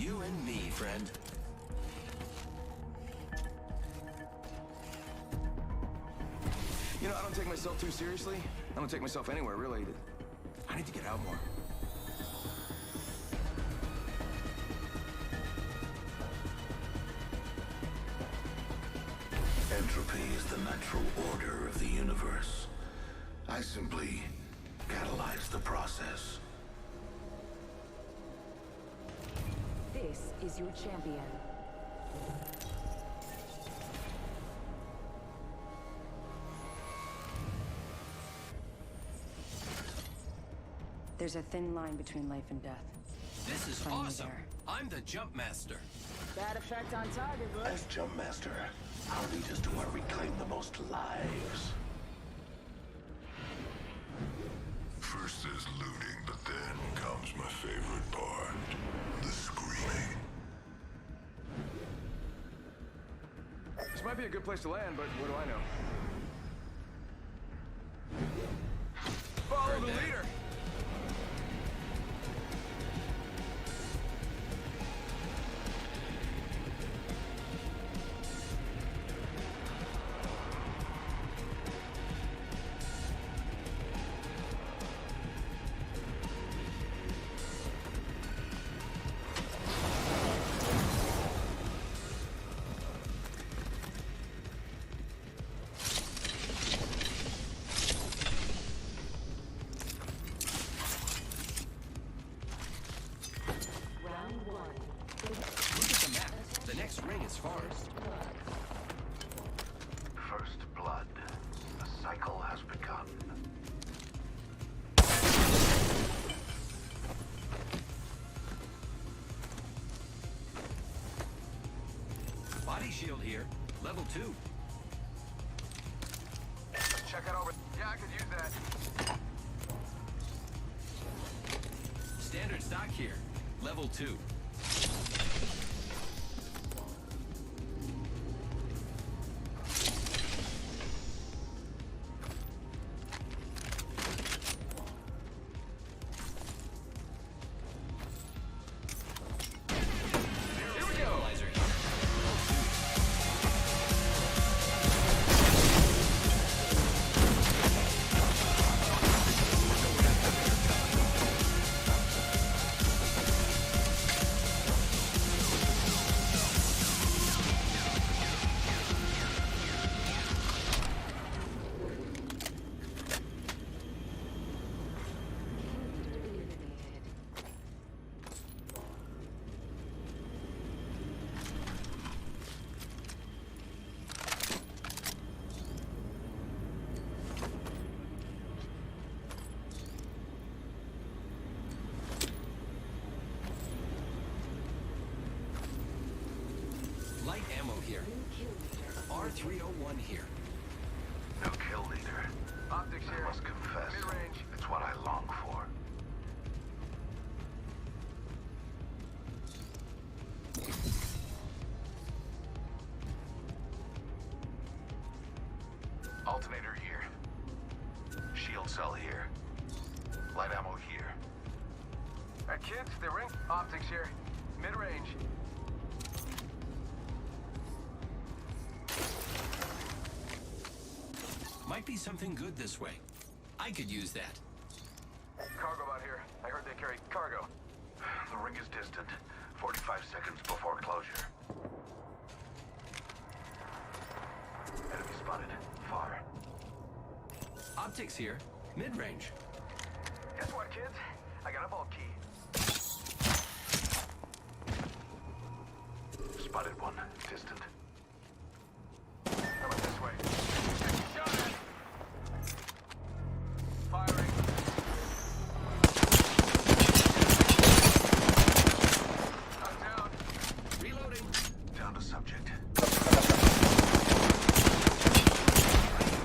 You and me, friend. You know, I don't take myself too seriously. I don't take myself anywhere, really. I need to get out more. Entropy is the natural order of the universe. I simply catalyze the process. This is your champion. There's a thin line between life and death. This is Finally awesome. there. I'm the jump master. Bad effect on target, bud. As Jump Master, I'll lead us to where we claim the most lives. First there's looting, but then comes my favorite part. The screaming. This might be a good place to land, but what do I know? Follow the leader! Look at the map. The next ring is far. First blood. The cycle has begun. Body shield here. Level 2. Check out over. Yeah, I could use that. Standard stock here. Level 2. Here we go! Stabilizer here. Light ammo here. R301 here. No kill leader. Optics I here. must confess, Mid-range. it's what I long for. Alternator here. Shield cell here. Light ammo here. Alright, kids, the ring. Optics here. Mid-range. Might be something good this way. I could use that. Cargo out here. I heard they carry cargo. The ring is distant. 45 seconds before closure. Enemy spotted. Far. Optics here. Mid-range. Guess what, kids? I got a vault key. Spotted one. Distant. How about this way? Take a shot at. Firing. I'm down. Reloading. Down to subject.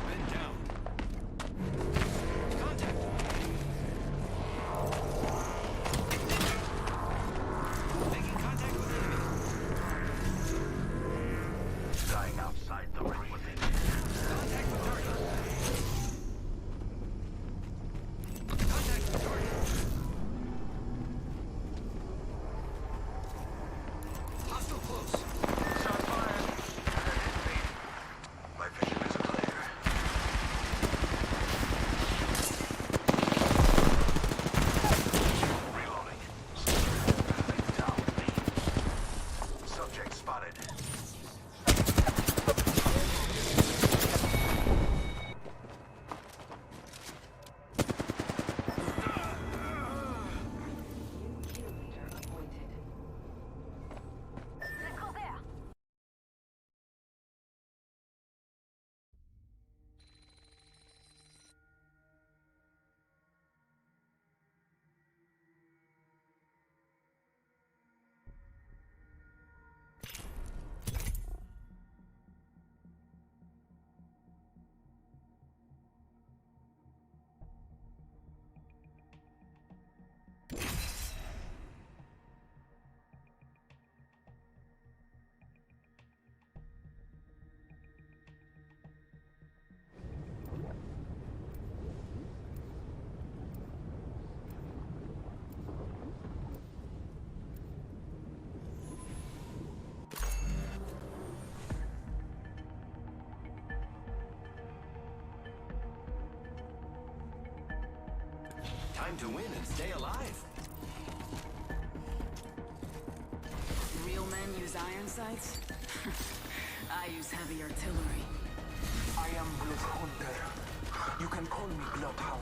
Been down. Contact. Time to win and stay alive. Real men use iron sights? I use heavy artillery. I am Blood Hunter. You can call me Bloodhound.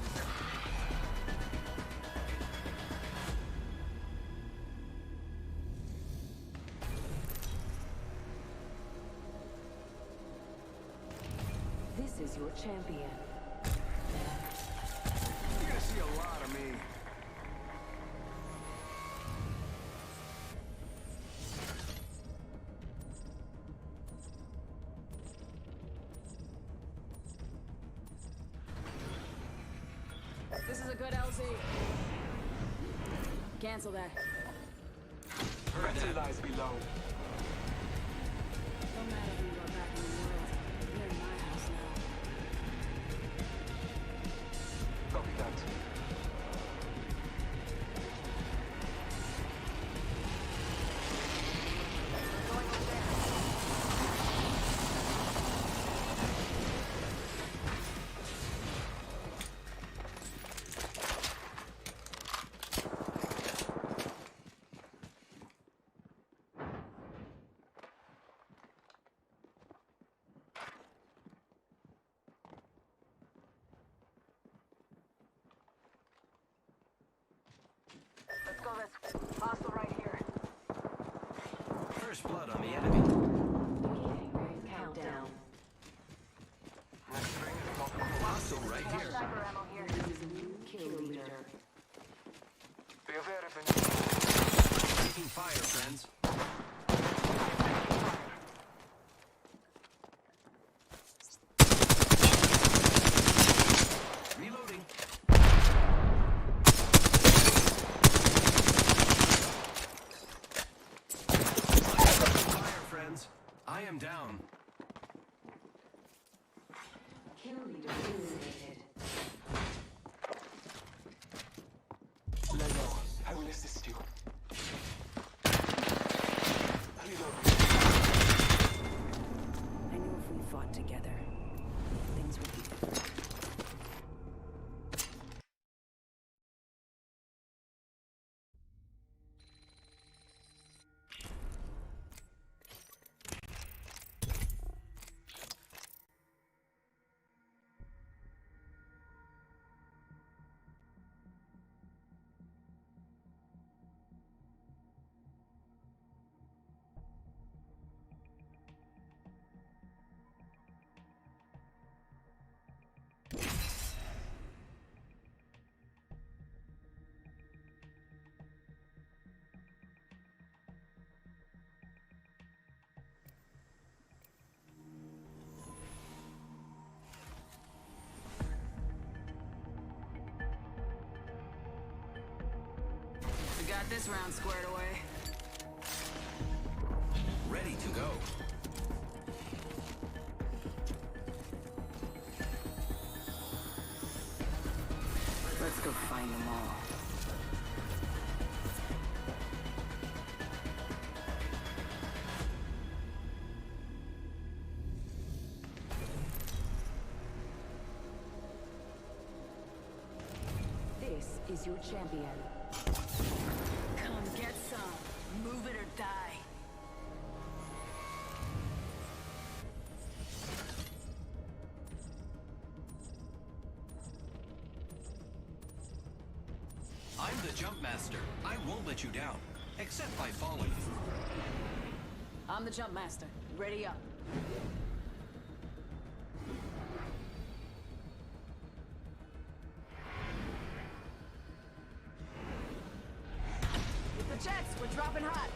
This is your champion. You're gonna see a lot of me. This is a good LZ. Cancel that. Battle lies below. No matter who you are back in the world, you're in my house now. Copy that. Let's go this way. Hostile right here. First blood on the enemy. Countdown. Next ring is not Hostile right here. Sniper ammo here. This is a new kill leader. Be aware of Taking fire, friends. Reloading. Fire, friends. I am down. Kill leader eliminated. Lay low. I will assist you. Reload. I knew if we fought together, things would be different. We got this round squared away. Ready to go. Let's go find them all. This is your champion. Come get some. Move it or die. I'm the jump master. I won't let you down, except by falling. I'm the jump master. Ready up. With the jets, we're dropping hot.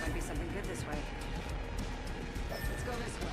Might be something good this way. Let's go this way.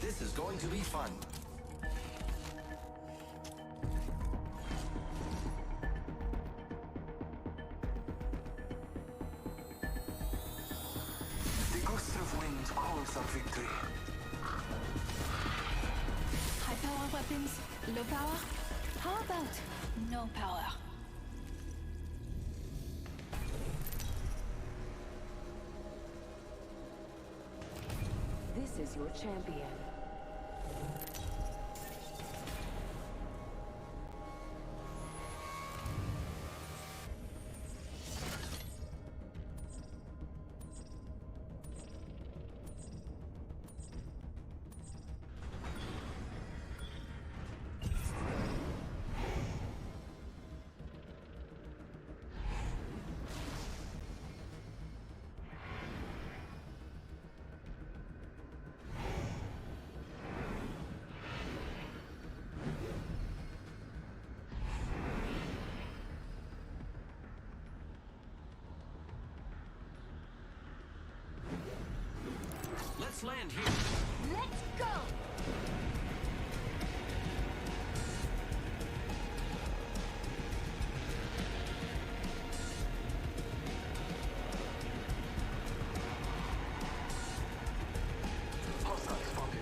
This is going to be fun. The gust of wind calls our victory. High power weapons, low power? How about no power? This is your champion. Let's land here. Let's go! Hostile spotted.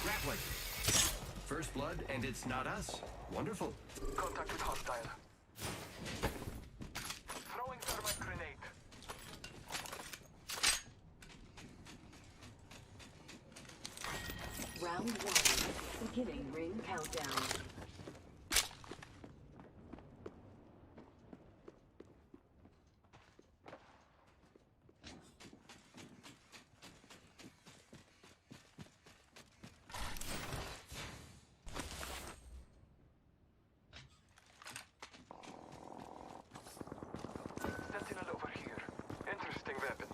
Grappling. First blood, and it's not us. Wonderful. Contact with hostile. Throwing thermite grenade. Round one. Beginning ring countdown. Sentinel over here. Interesting weapon.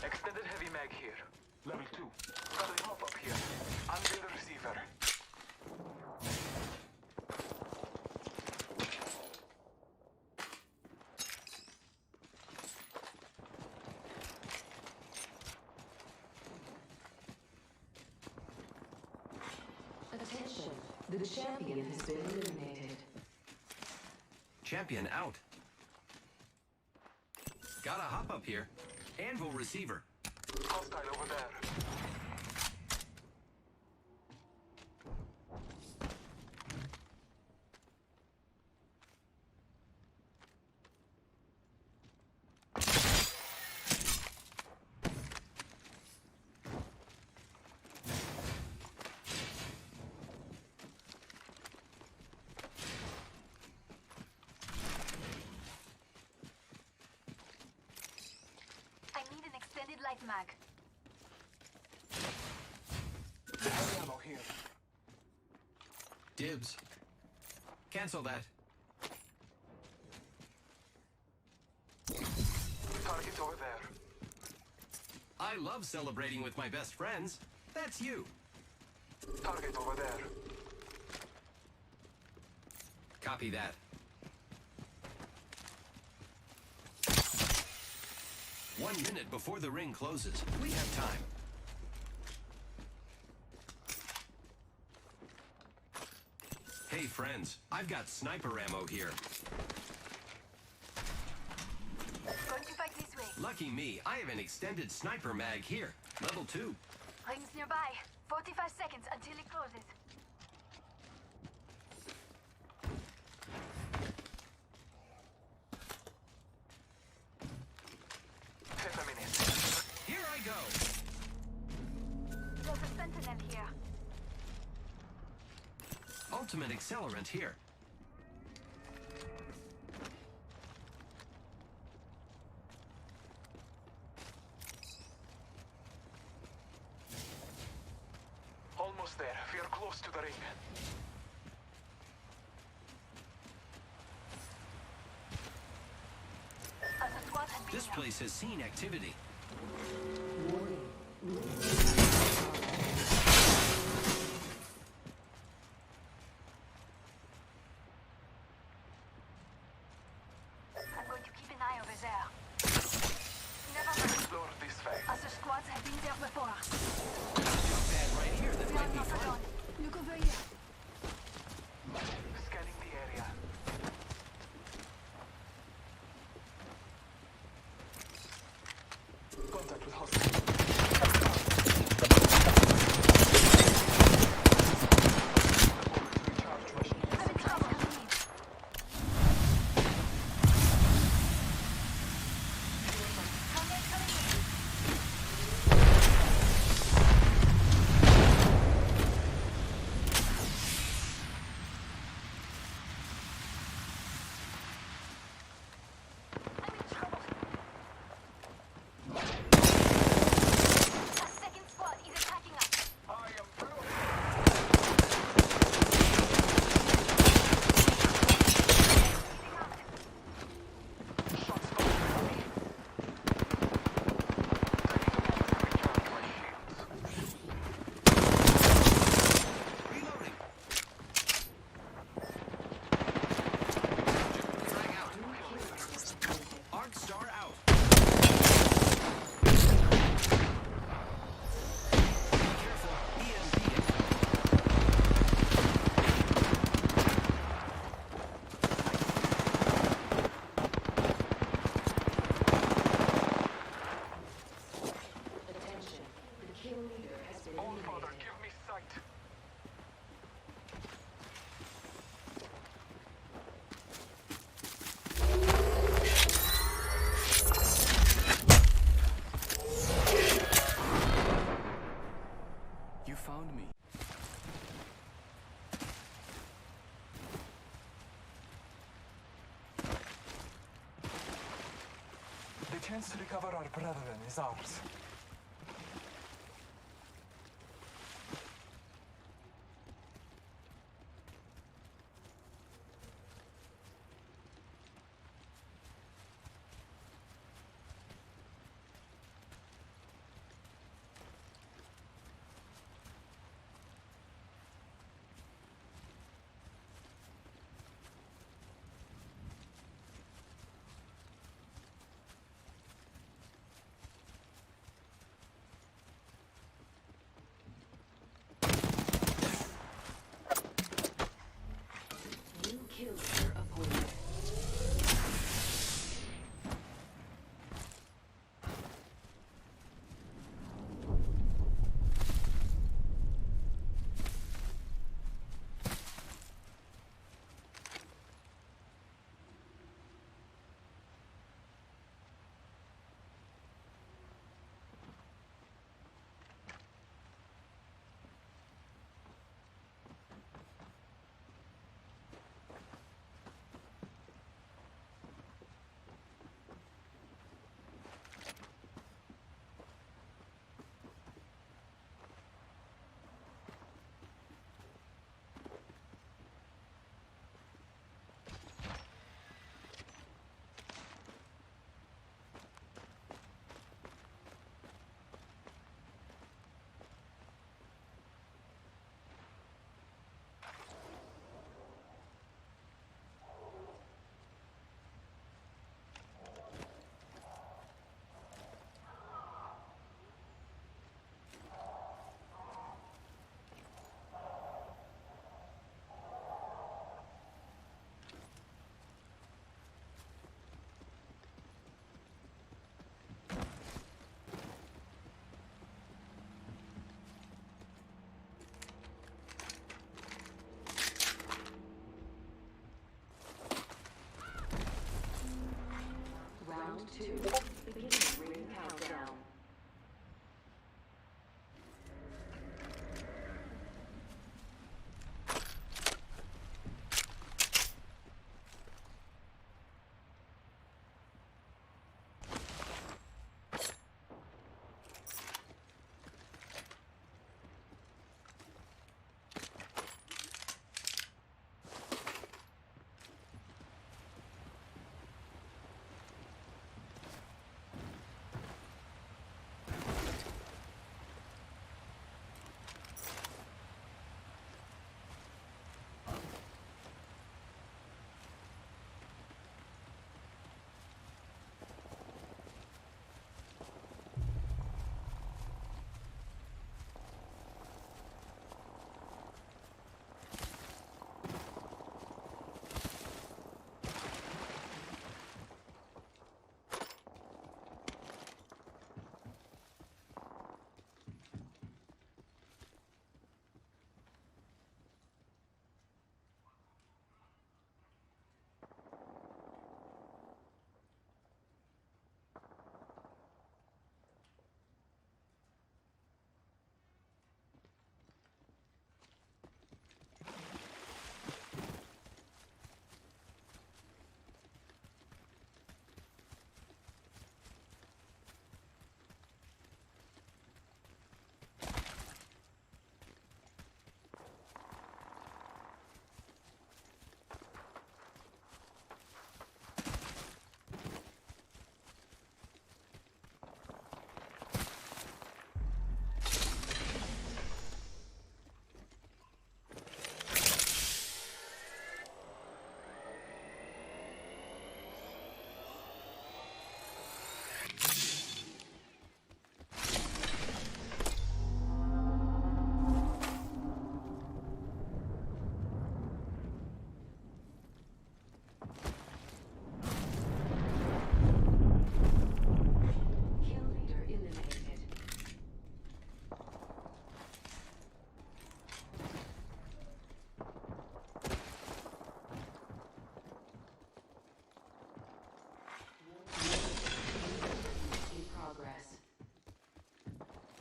Extended heavy mag here. Level 2. Got a hop up here. Unveil the receiver. Attention. The champion has been eliminated. Champion out. Gotta hop up here. Anvil receiver. Hostile over there. I need an extended light mag. Heavy ammo here. Dibs. Cancel that. Target over there. I love celebrating with my best friends. That's you. Target over there. Copy that. One minute before the ring closes. We have time. Hey friends, I've got sniper ammo here. Going to fight this way. Lucky me, I have an extended sniper mag here. Level 2. Rings nearby. 45 seconds until it closes. Here I go. There's a sentinel here. Ultimate accelerant here. Almost there. We are close to the ring. A squad has been This here. place has seen activity. squads have been there before. Jump pad right here that We might are be not fun. alone. Look over here. Scanning the area. Contact with hostile. Recharged machine. Having trouble coming in. Coming in. I'm in trouble. A second squad is attacking us. I am through. Shots fired at me. Recharge my shields. Reloading. Frag out. Arc star out. Be careful. EMP it. All father, give me sight. You found me. The chance to recover our brethren is ours.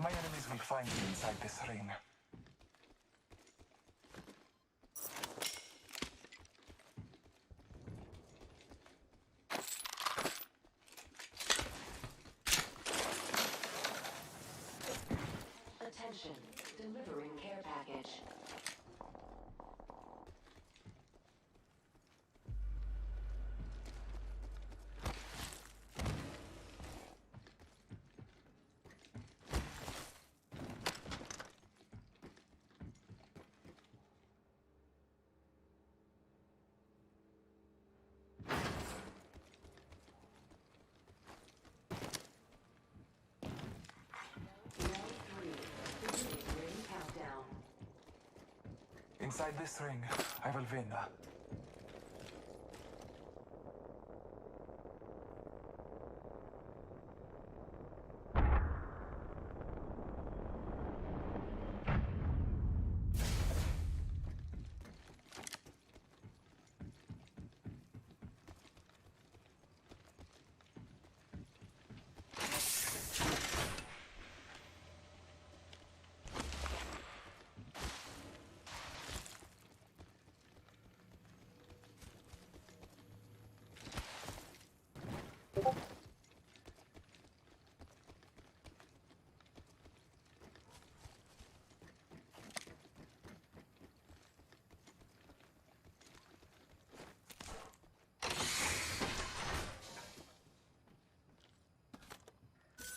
My enemies will find me inside this ring. Attention, delivering care package. Inside this ring, I will win.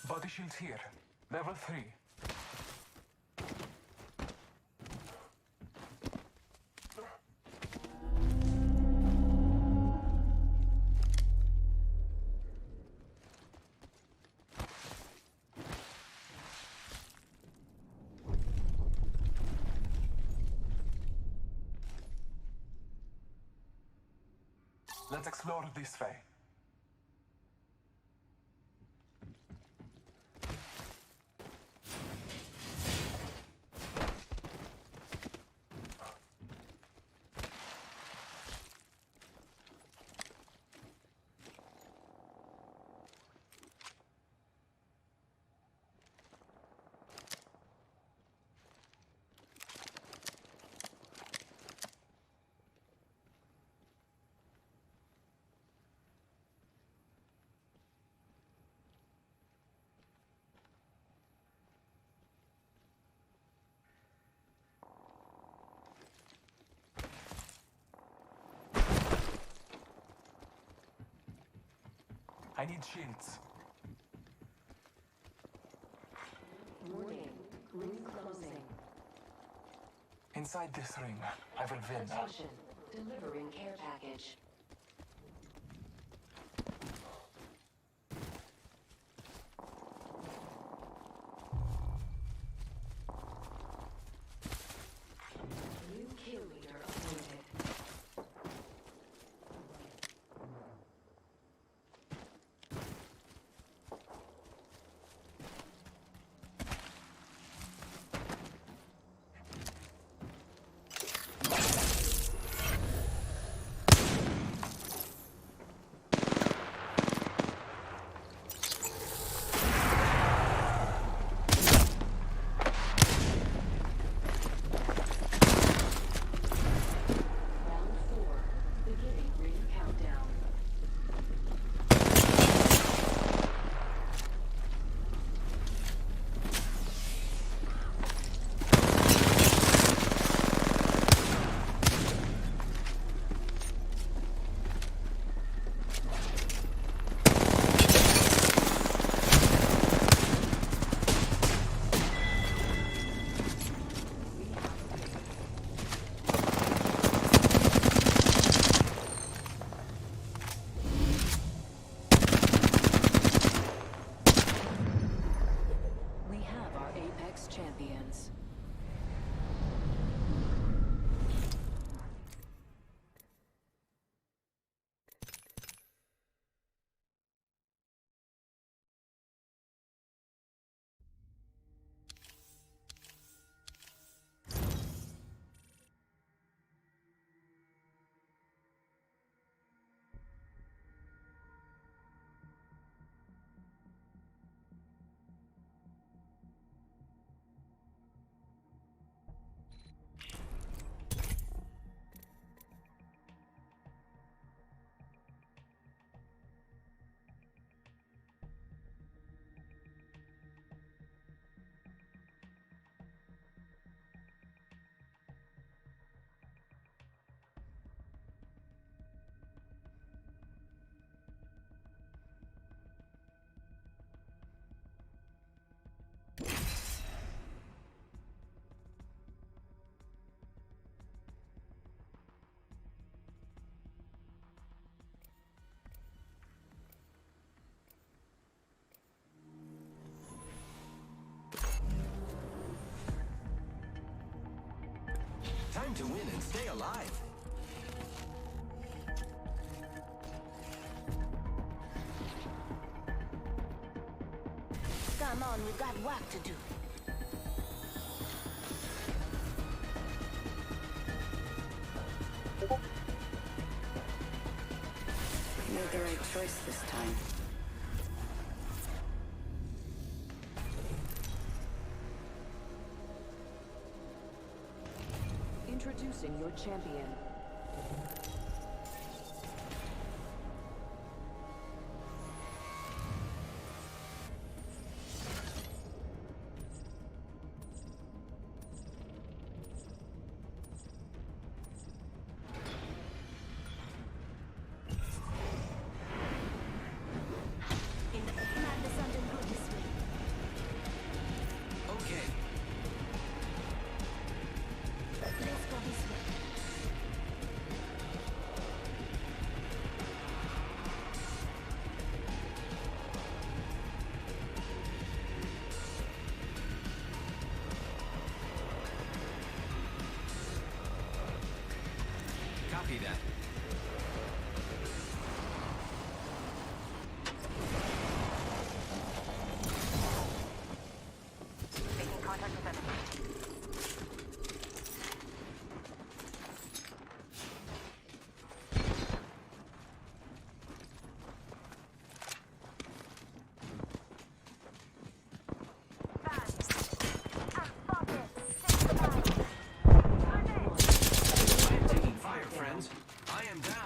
Body shields here. Level 3. Let's explore this way. I need shields. Warning, ring closing. Inside this ring, I will win. Attention, delivering care package. New kill leader appointed. time to win and stay alive. Come on, we've got work to do. You made the right choice this time. Introducing your champion. Okay. Let's go this way. Copy that. Making contact with enemy. I am taking fire, friends. I am down.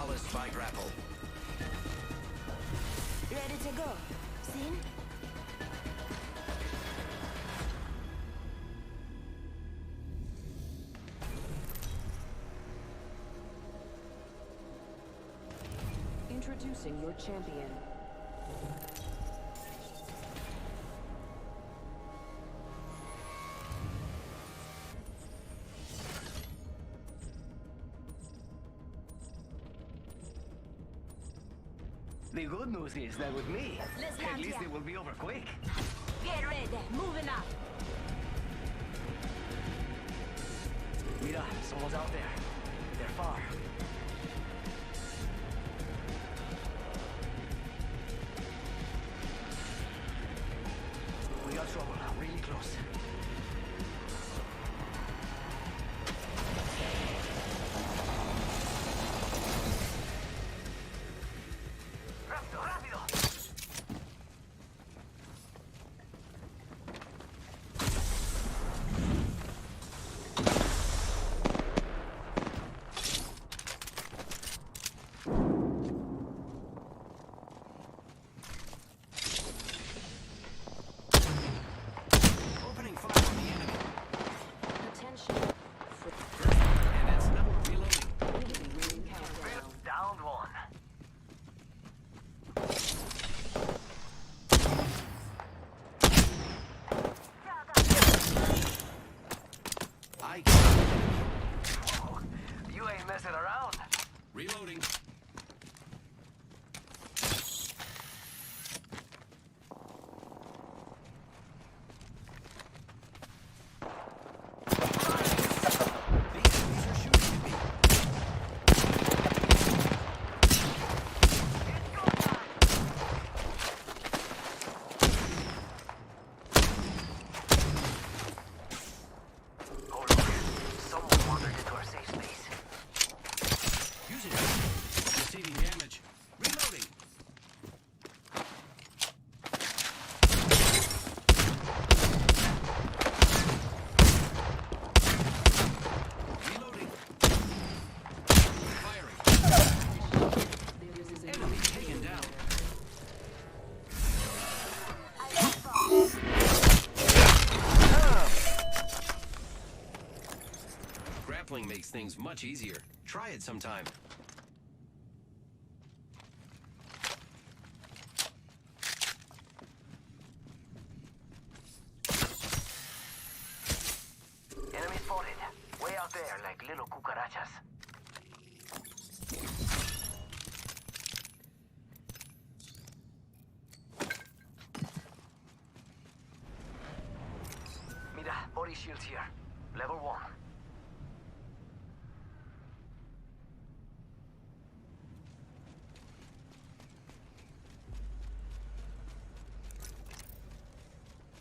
flawless spy grapple. Ready to go. Sin? Introducing your champion. The good news is that with me, Let's at land least here. it will be over quick. Get ready. Moving up. Mira, someone's out there. They're far. We got trouble, really close. Rápido, rápido. Opening fire on the enemy. Attention. And it's now reloading. Enemy ring countdown. Downed one. I Whoa, you ain't messing around. reloading. These enemies are shooting at me. Oh look, someone wandered into our safe space. Using it. Receiving damage. Reloading. Reloading. Firing. Enemy taken down. Grappling makes things much easier. Try it sometime. Enemy spotted. Way out there, like little cucarachas. Mira, body shields here. Level 1.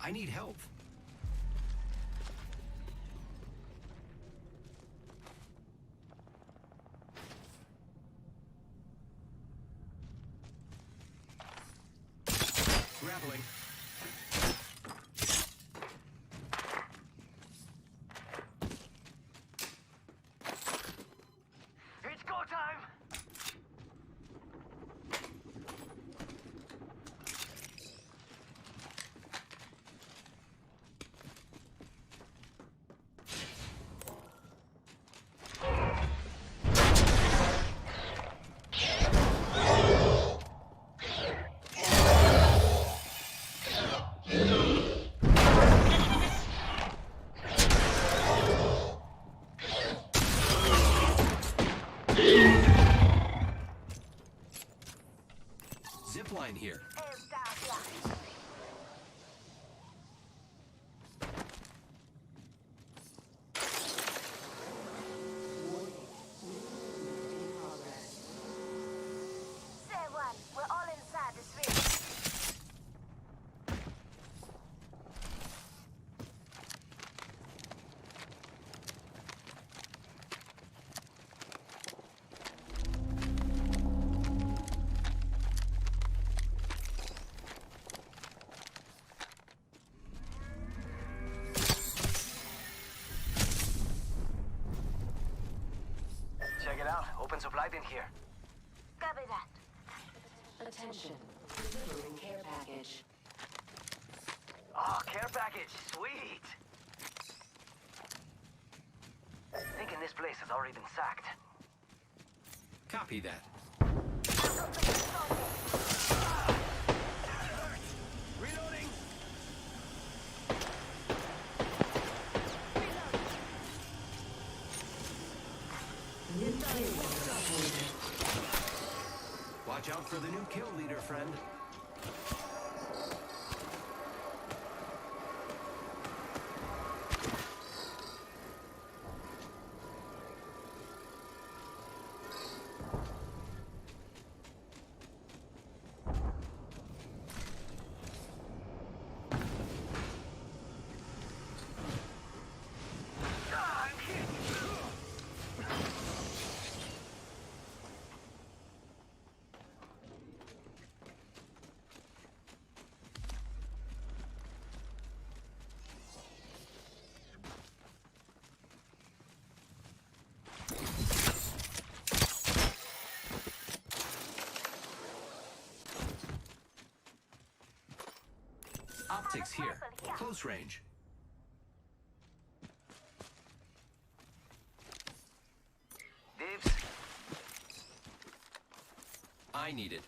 I need help. Grappling. It's go time! Zipline here. We're all inside this ring. Check it out. Open supply bin here. Attention. Delivering care package. Oh, care package. Sweet. Thinking this place has already been sacked. Copy that. Reloading. Watch out for the new kill leader, friend. Optics here. Close range. Dibs. I need it.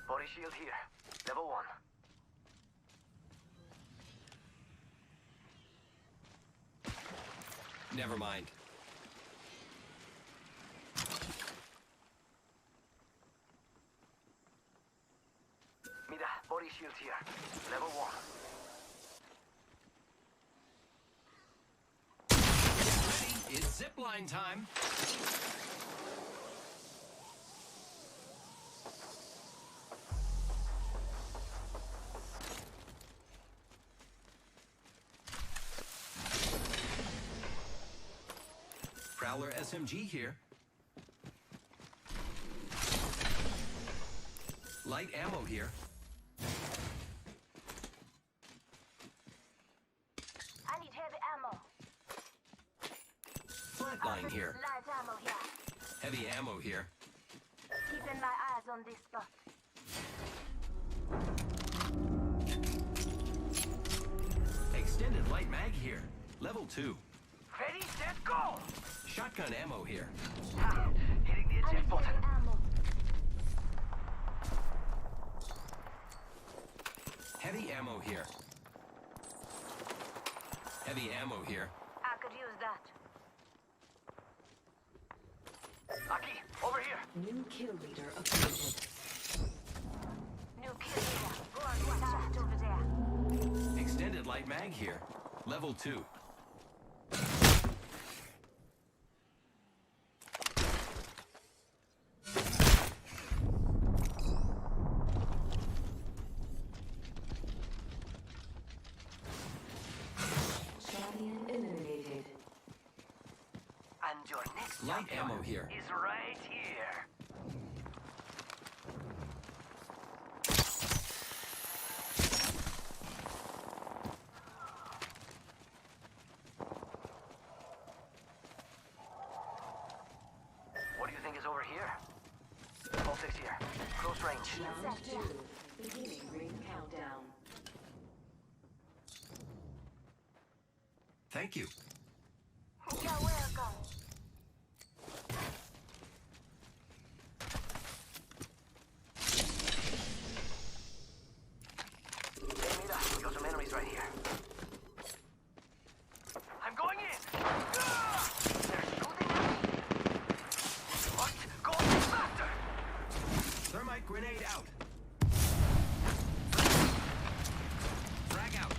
Body shield here. Level 1. Never mind. Mira, body shield here. Level 1. Ready? It's zipline time. Prowler SMG here. Light ammo here. I need heavy ammo. Flatline here. Light ammo here. Heavy ammo here. Keeping my eyes on this spot. Extended light mag here. Level 2. Ready, set, go! Shotgun ammo here. Ha! Hitting the I need eject button. heavy ammo. Heavy ammo here. Heavy ammo here. I could use that. Aki, over here. New kill leader appointed. New kill leader. Go on, watch out over there. Extended light mag here. Level 2. Champion eliminated. And your next Light champion ammo here. is right here. What do you think is over here? Optics here. Close range. Round 2. Beginning ring countdown. Thank you. You're welcome. Hey, Mira, we got some enemies right here. I'm going in! Ah! They're shooting at me! What? Go faster! Thermite grenade out. Frag out.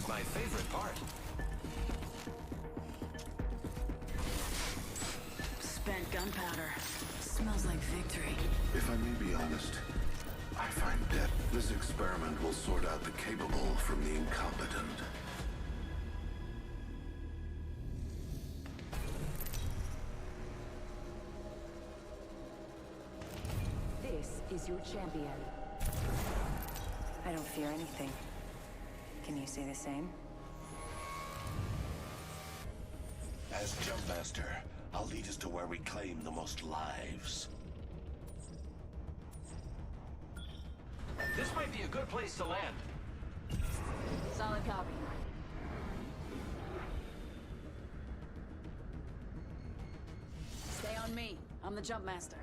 is my favorite part. Spent gunpowder. Smells like victory. If I may be honest, I find that this experiment will sort out the capable from the incompetent. This is your champion. I don't fear anything. Can you say the same? As Jumpmaster, I'll lead us to where we claim the most lives. This might be a good place to land. Solid copy. Stay on me. I'm the jump master.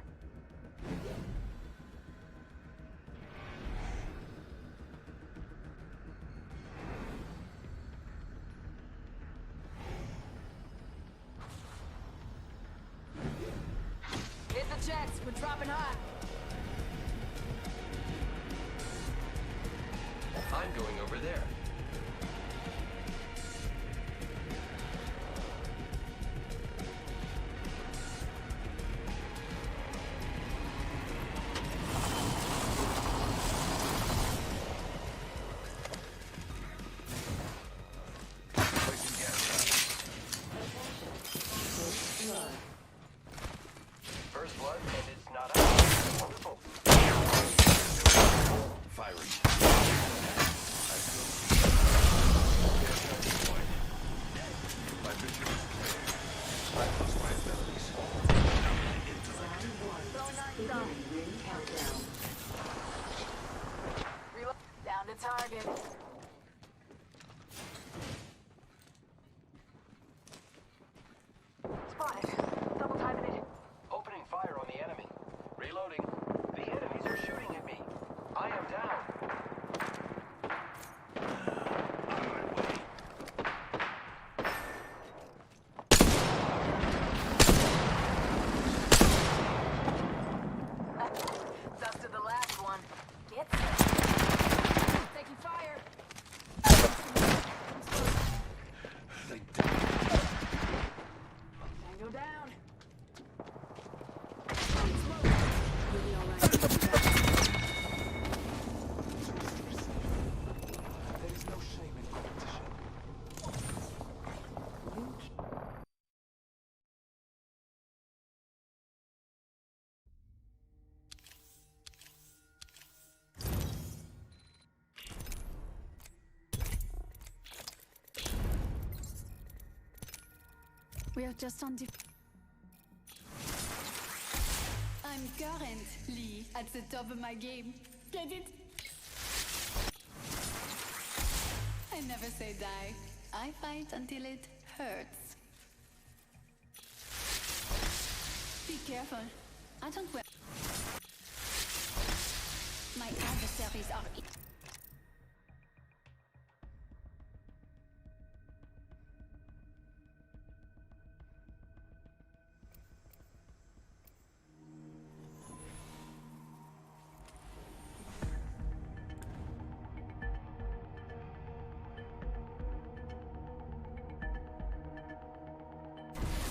Hit the jets. We're dropping hot. I'm going over there. First blood, and it's not out. Wonderful. Firing. My vision is clear. I lost my abilities. Beginning ring countdown. Reload. Down to target. Spotted. Double timing it. Opening fire on the enemy. Reloading. The enemies are shooting at me. I am down. On my way. Dusted the last one. Get taking fire. They did. Tango down. You'll be all right. There is no shame in competition. We are just on the... I'm currently at the top of my game. Get it? I never say die. I fight until it hurts. Be careful. I don't wear... My adversaries are...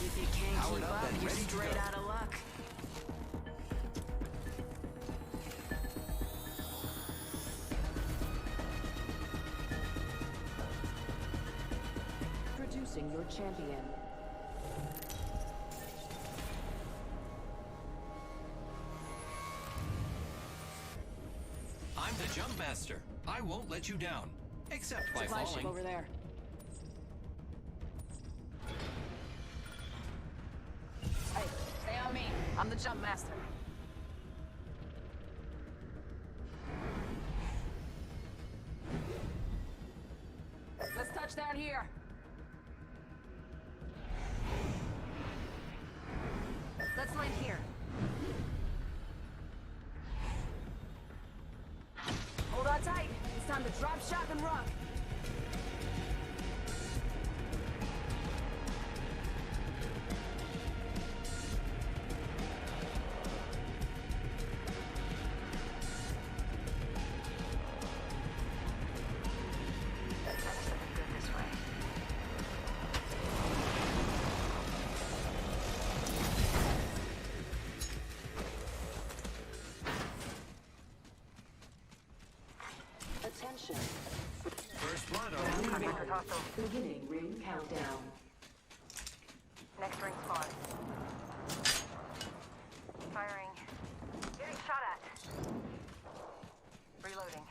If you can't Powered keep up up, and you're ready to straight go. out of luck. Producing your champion. I'm the jump master. I won't let you down. Except by Supply ship falling. over there. Hey, stay on me. I'm the jump master. Let's touch down here. Let's land here. Hold on tight. It's time to drop, shock, and rock. Attention. First blood on Round enemy. one. Beginning ring countdown. Next ring spawn. Firing. Getting shot at. Reloading.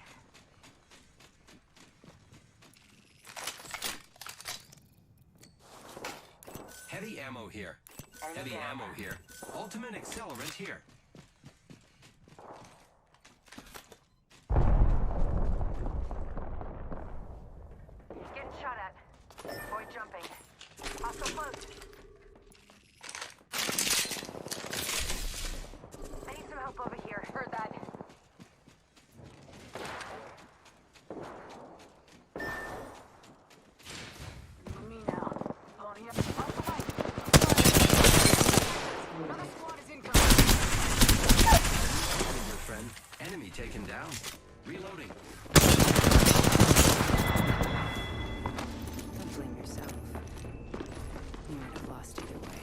Heavy ammo here. Enemy Heavy down. ammo here. Ultimate accelerant here. Getting shot at. Void jumping. Hostile close. I need some help over here. Heard that. Me now. Pony up. Hostile fight. Another squad is incoming. Reloading, your friend. Enemy taken down. Reloading. Don't blame yourself. You might have lost either way.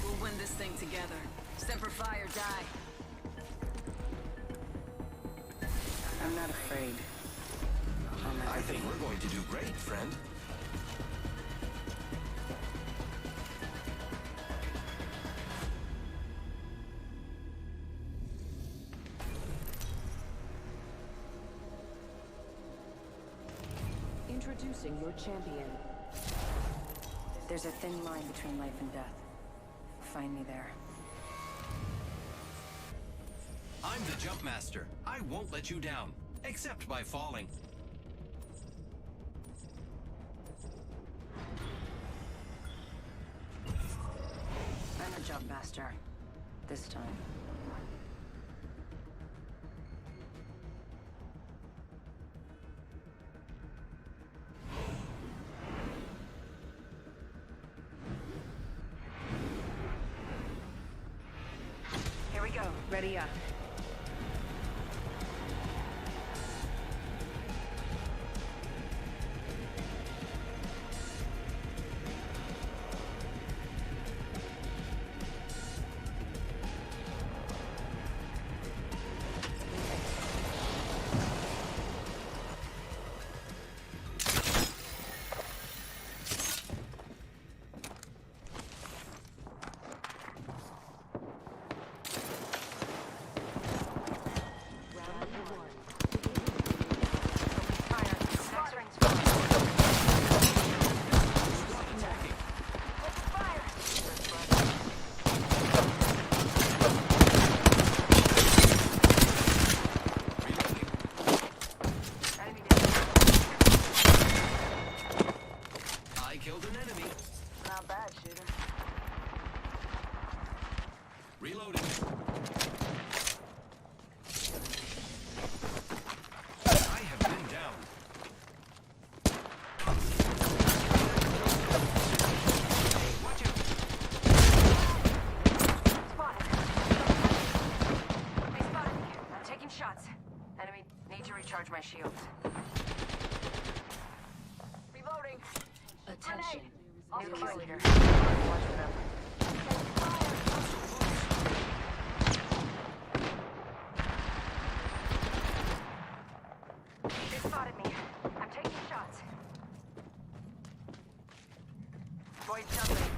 We'll win this thing together. Semper Fi or die. I'm not afraid. I think we're going to do great, friend. Introducing your champion. There's a thin line between life and death. Find me there. I'm the jump master. I won't let you down, except by falling. I'm a jump master. This time. Here we go. Ready up. Reloading. I have been down. Watch out. Spotted. They spotted me. I'm taking shots. Enemy, need to recharge my shields. Reloading. Attention. New kill leader. Watch for them. They spotted me. I'm taking shots. Void jumping.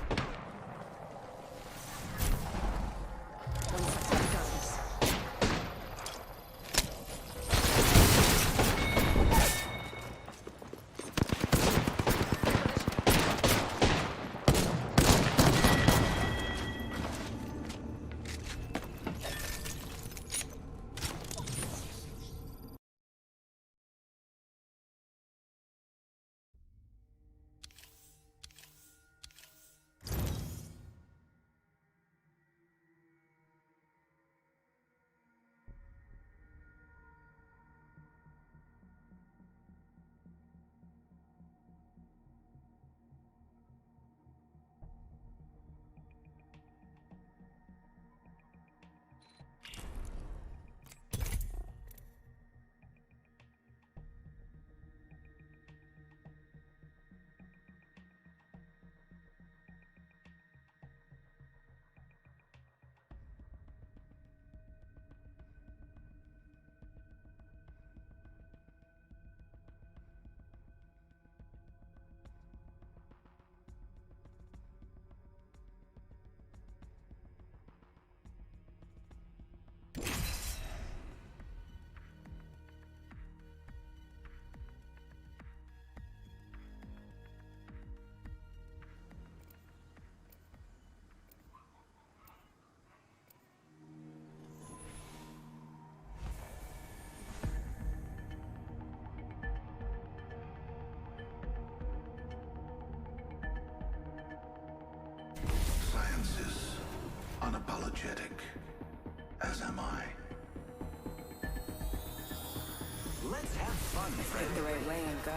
fun, friend. Pick the right way and go.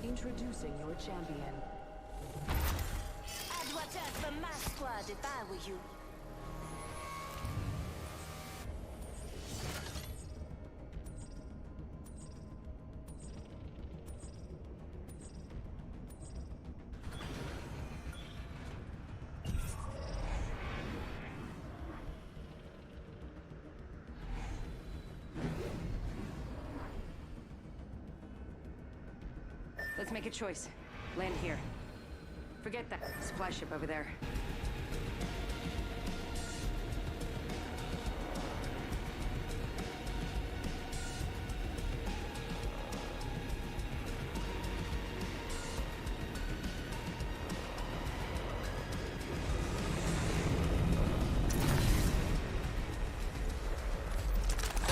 Introducing your champion. I'd watch out for my squad if I were you. Let's make a choice. Land here. Forget that supply ship over there.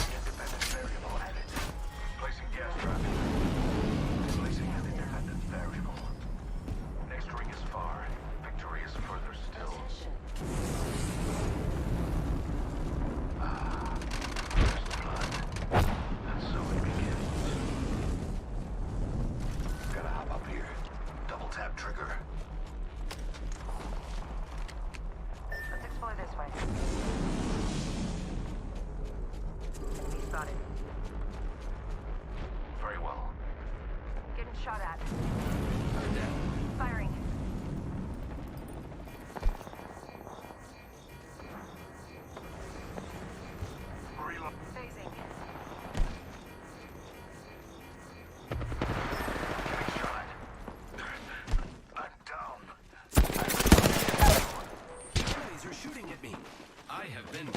Independent variable added. Placing gas trap. Placing an independent variable. Next ring is far. Victory is further still. There's the blood. And so it begins. Gotta hop up here. Double tap trigger. Let's explore this way. Enemy spotted. Very well. Getting shot at. I'm down. Firing. Reload. Phasing. Getting shot. I'm down. Enemies are shooting at me. I have been.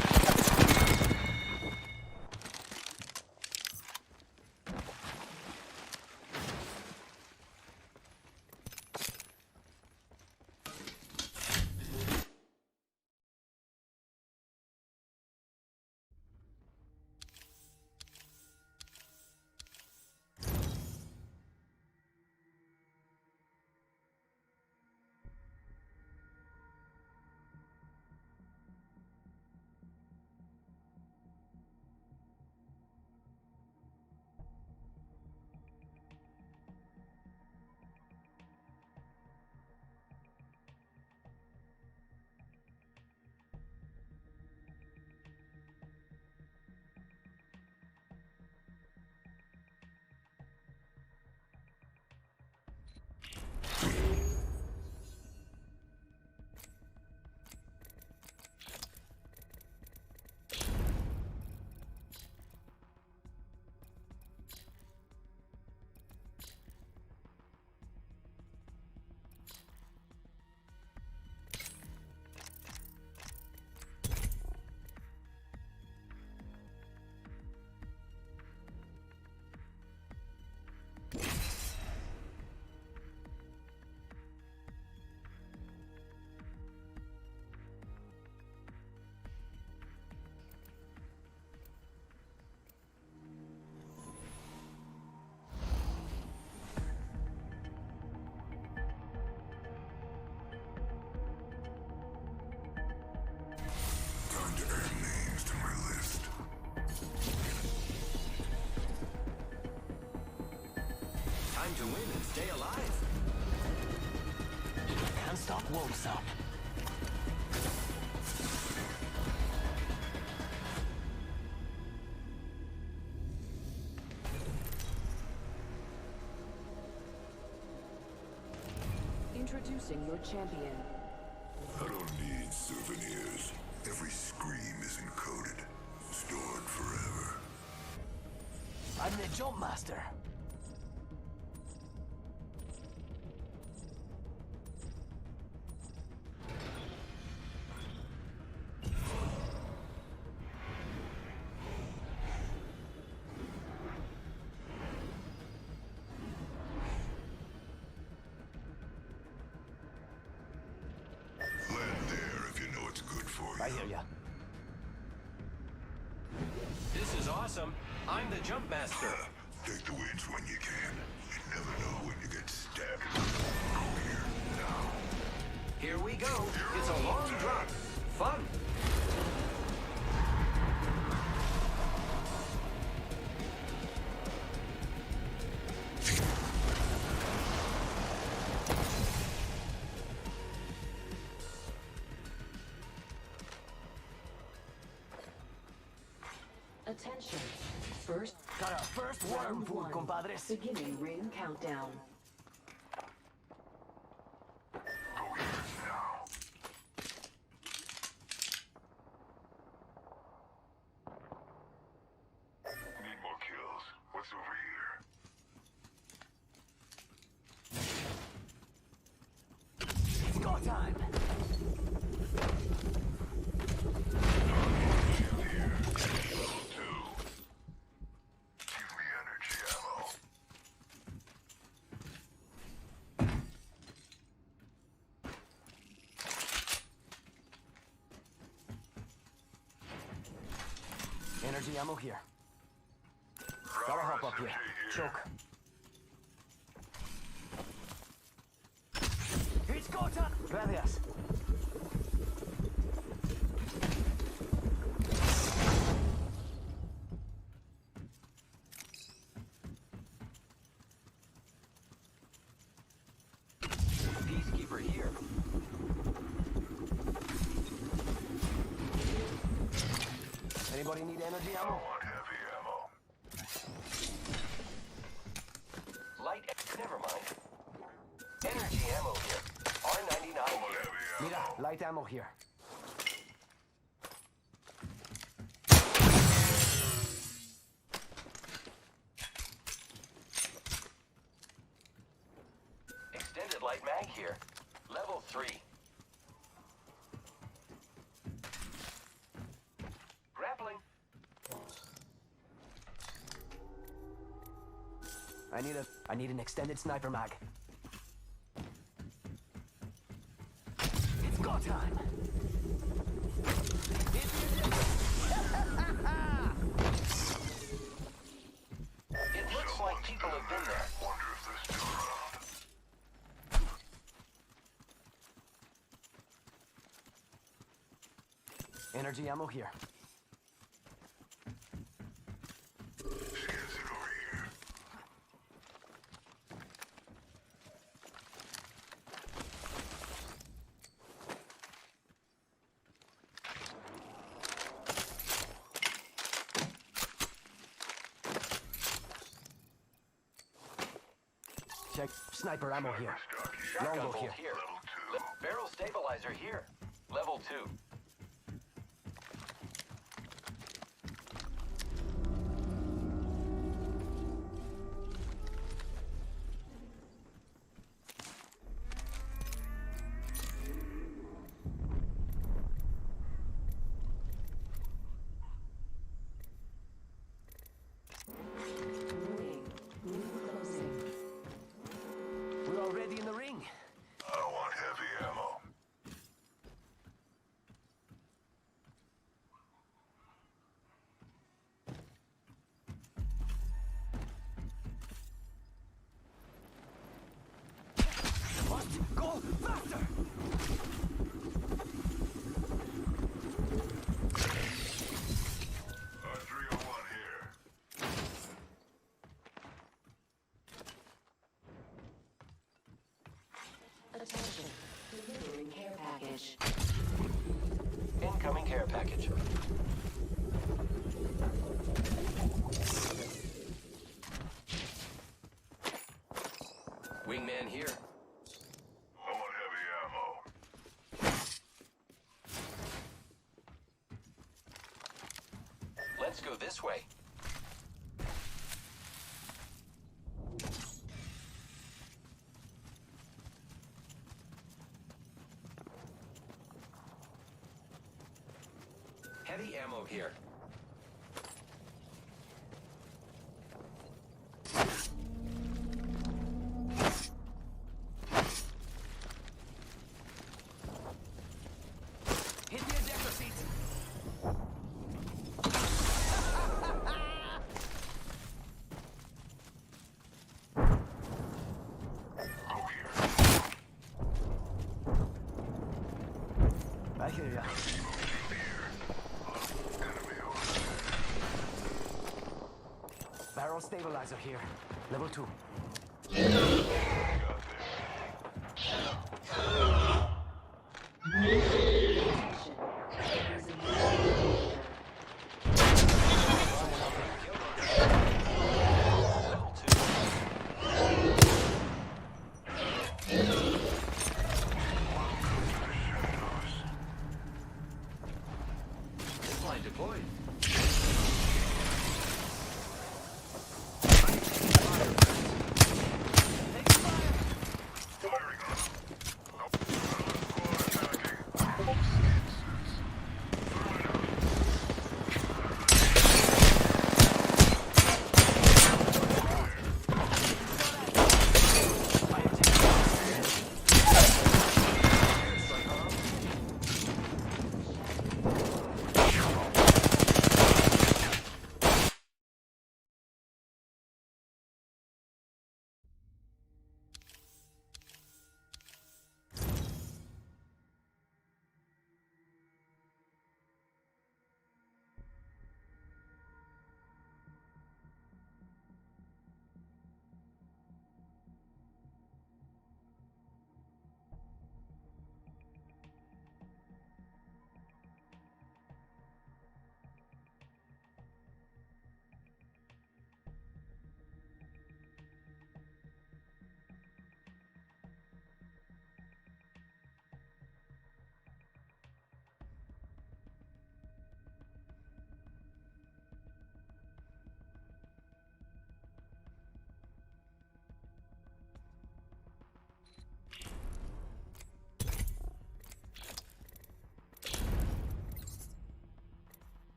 Time to add names to my list. Time to win and stay alive. Can't stop, won't stop. Introducing your champion. I don't need souvenirs. Every scream is encoded, stored forever. I'm the jump master. Land there if you know it's good for you. I hear ya. This is awesome. I'm the jump master. Take the wins when you can. It It's a long drop. Fun. Attention. First, Got our first worm round food, one. compadres. Beginning ring countdown. Need more kills. What's over here? It's go time. Give me energy ammo. Energy ammo here. Gotta hop up here. Choke. It's go time. Gracias. Peacekeeper here. Anybody need energy I ammo? want heavy ammo. Light. Never mind. Energy ammo here. R99 I want here. heavy Mira, ammo. light ammo here. Extended light mag here. Level 3. Grappling. I need an extended sniper mag. It's go time. It looks like people have been there. Wonder if they're still around. Energy ammo here. Scans it over here. Check sniper ammo here. Stock here. Shotgun Longbow bolt here. here. Level 2. Barrel stabilizer here. Level 2. Ring. Closing. We're already in the ring. I want heavy ammo. Must go faster. R301 here. Attention. Delivering care package. Incoming care package. Wingman here. I want heavy ammo. Let's go this way. Heavy ammo here. Hit the ejector seat. hear ya. Barrel stabilizer here. Level 2. Line deployed.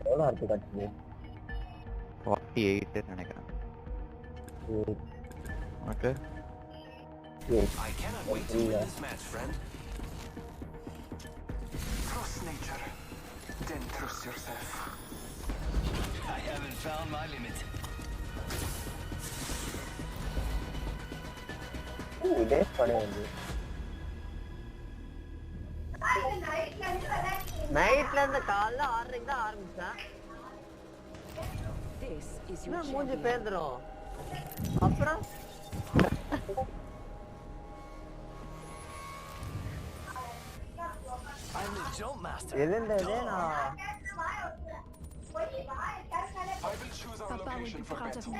எவ்வளோ இருக்கு கட்சி 48 நினைக்கிறேன். Okay I cannot wait to win this match, friend. Trust nature. Then trust yourself. I haven't found my limit. இதே படம் வந்து நைட்ல இருந்து காலைல 6:30 தான் ஆரம்பிச்சா மூஞ்சி பேந்துரும். அப்புறம் I'm the jump master. எழுந்ததே நான் I will choose our location for battle.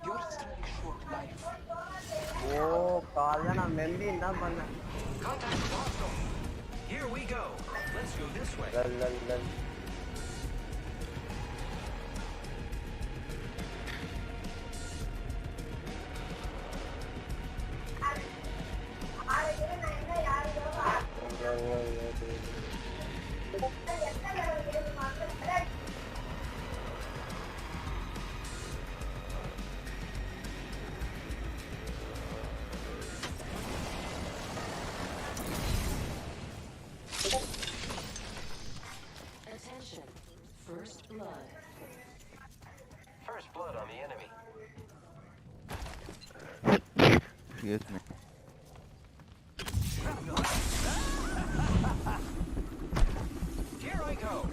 You're still short life. ஓ காலைல நான் மெல்லின் தான் பண்ணேன். Contact hostile. Here we go. Let's go this way. லல் Attention. First blood. First blood on the enemy. excuse me. Here I go.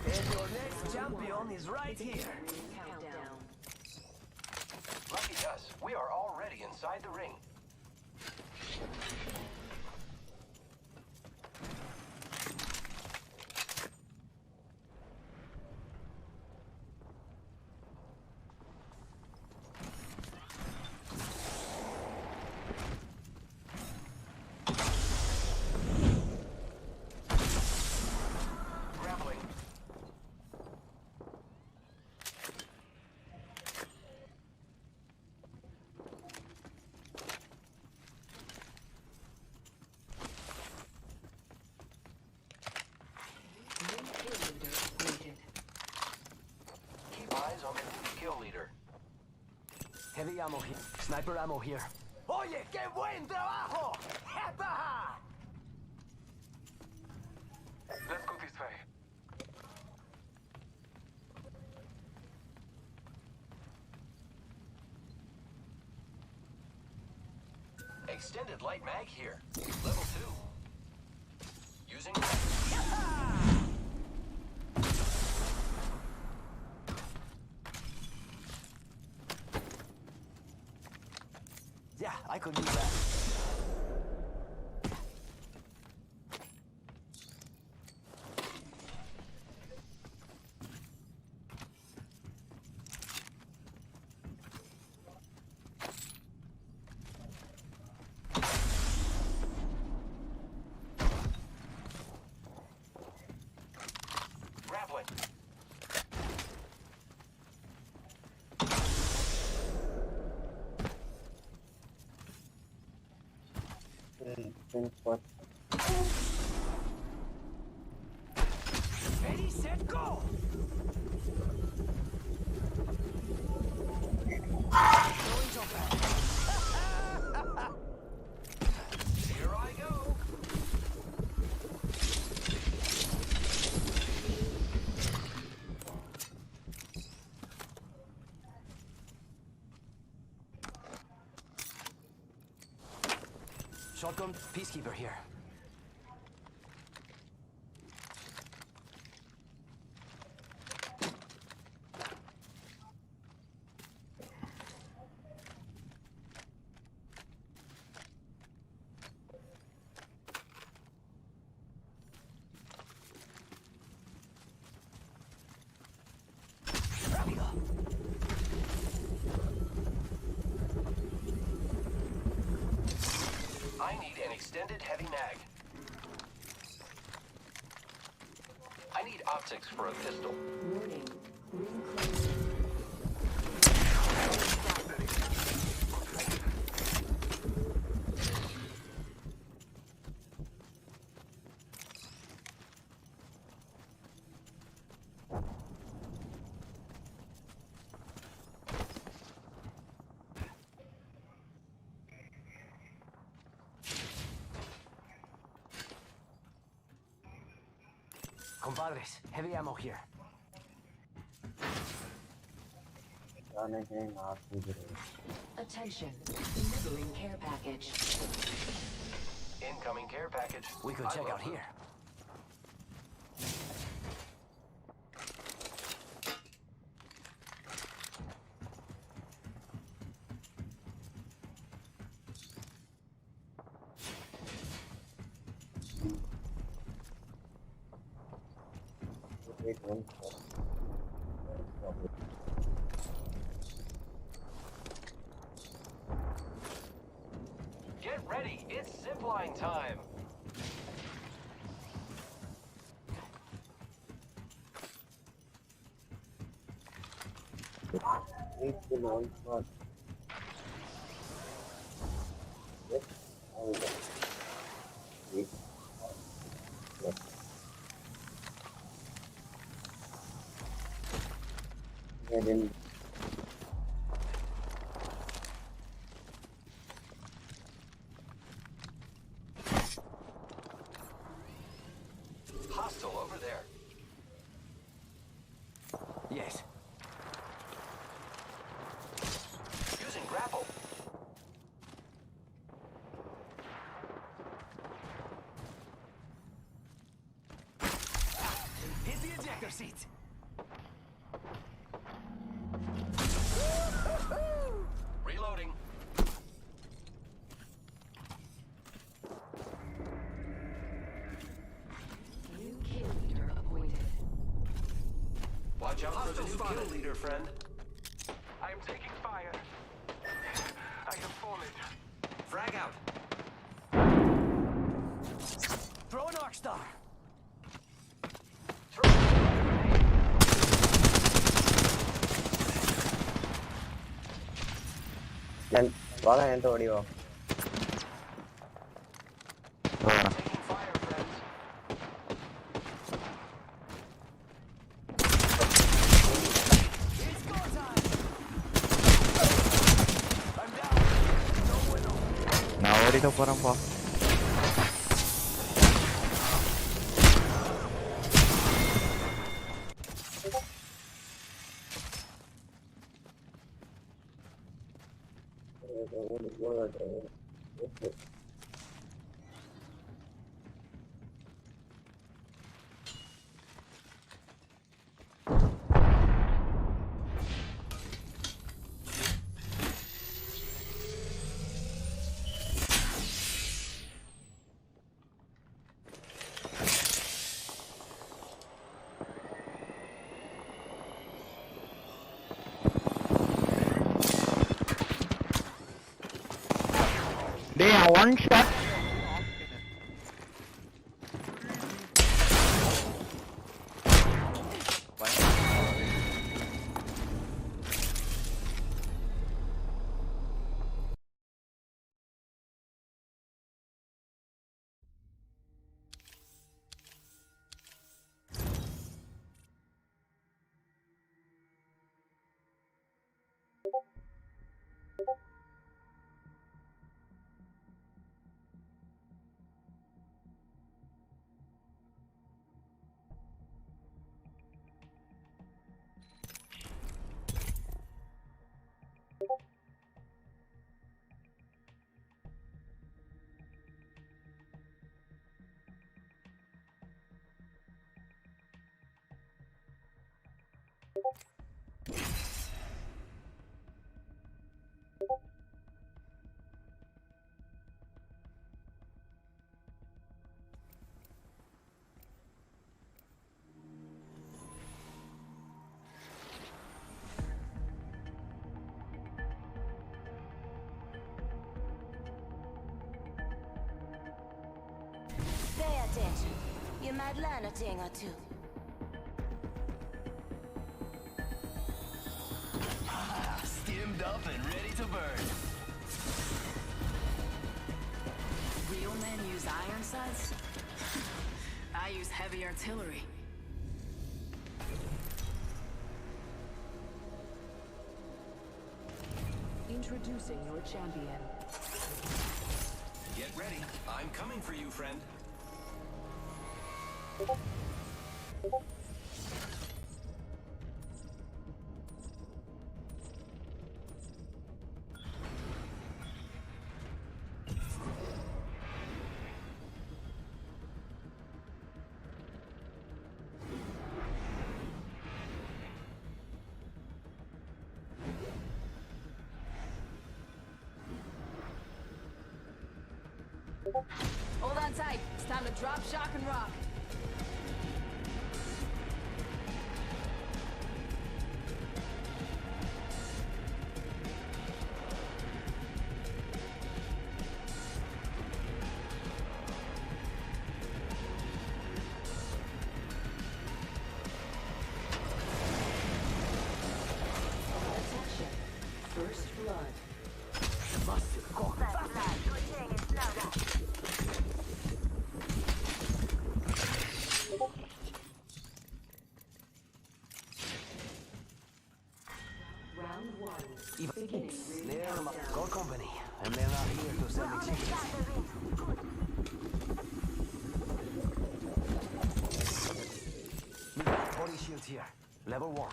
And your next champion is right here. Countdown. Lucky us. We are already inside the ring. Heavy ammo here. Sniper ammo here. Oye, qué buen trabajo! Let's go this way. Extended light mag here. Level 2. Using... Yeah, I could use that. Grappling. Ready, set, go! Going so fast. Here I go. Shotgun, peacekeeper here. Rápido. I need an extended heavy mag. I need optics for a pistol. Warning. Ring closing. Compadres, heavy ammo here. Attention. Delivering care package. Incoming care package. We could check out here. Get ready. It's zipline time. Hostile over there. Yes. Using grapple. Hit the ejector seat. Reloading. New kill leader appointed. Watch out for the new kill leader, friend. I am taking fire. I have fallen. Frag out. Throw an arc star. Vale, gente, odio. Taking fire, friends. It's go time. அடிக்க போறேன்பா. டேய் one shot Pay attention. You might learn a thing or two. Skimmed up and ready to burn. Real men use iron sights? I use heavy artillery. Introducing your champion. Get ready. I'm coming for you, friend. Hold on tight. It's time to drop, shock, and rock. Attention. First blood. Round one. Beginning. They're my gold company, and they're not here to sell me chickens. Body shield here. Level 1.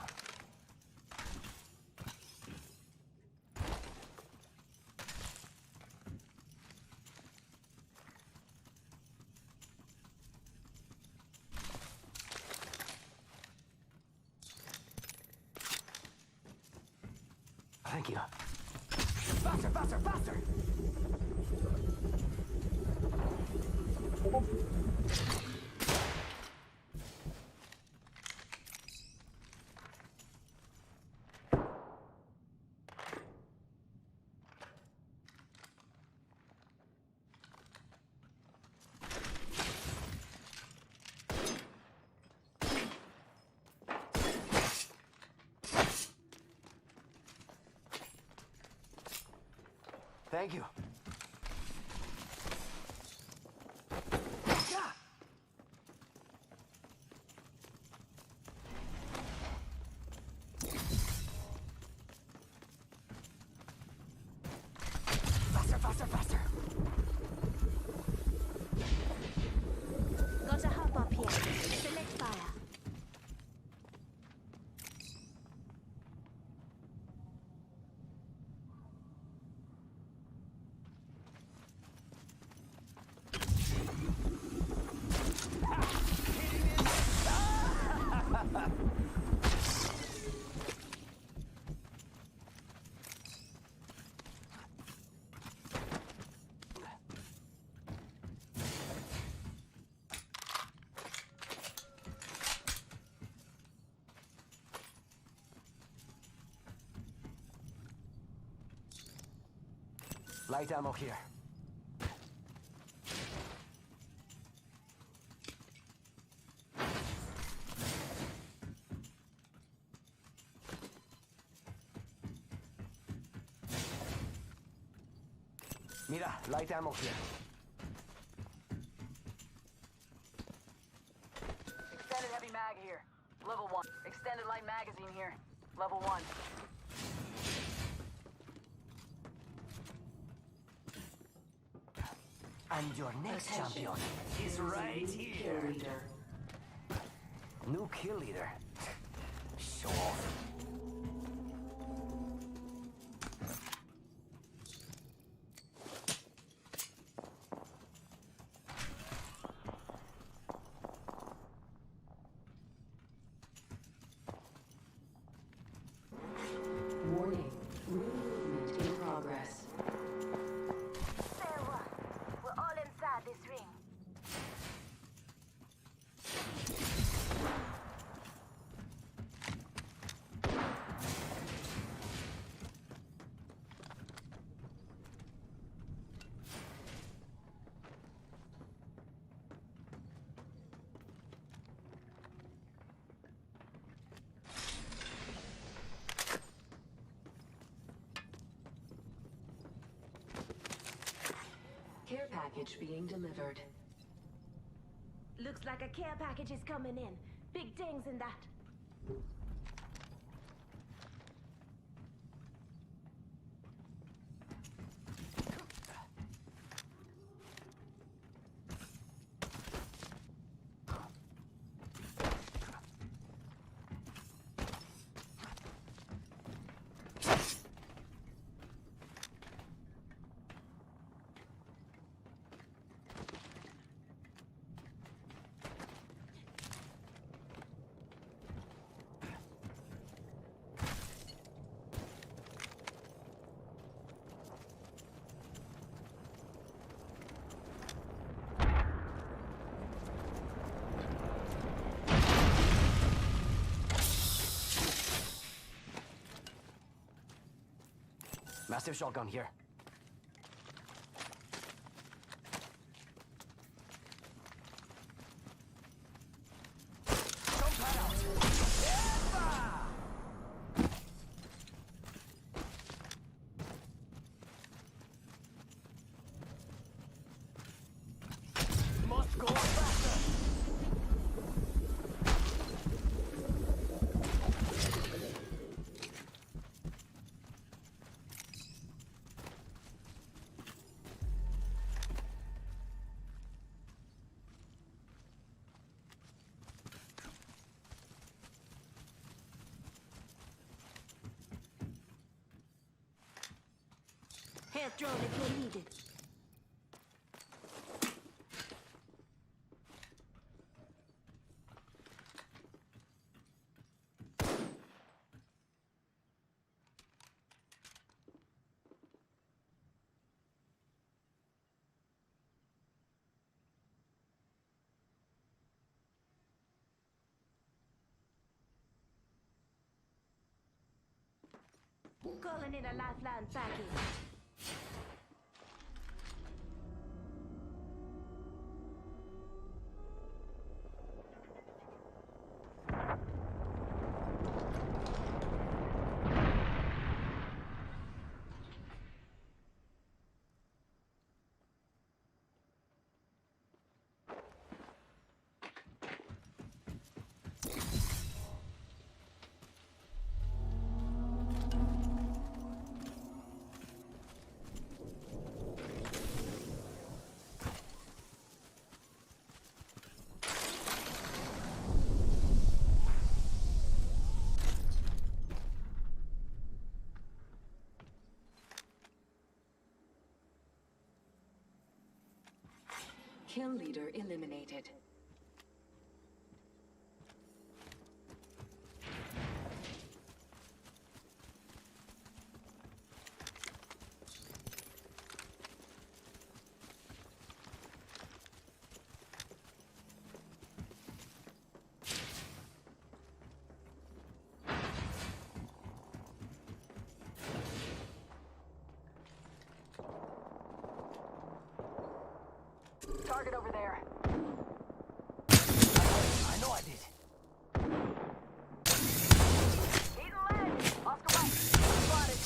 Thank you. Faster, faster, faster! Thank you. Faster, faster, faster! Light ammo here. Mira, light ammo here. Extended heavy mag here. Level 1. Extended light magazine here. Level 1. And your next Attention. champion is right here. Kill leader. New kill leader. Show off. Warning. Ring movement in progress. Farewell. We're all inside this ring. Care package being delivered. Looks like a care package is coming in. Big things in that. Massive shotgun here. Must go faster. Health drone if you need it. Calling in a lifeline package. Kill leader eliminated. target over there. I know I did. Eating lead! Oscar Mike, spotted.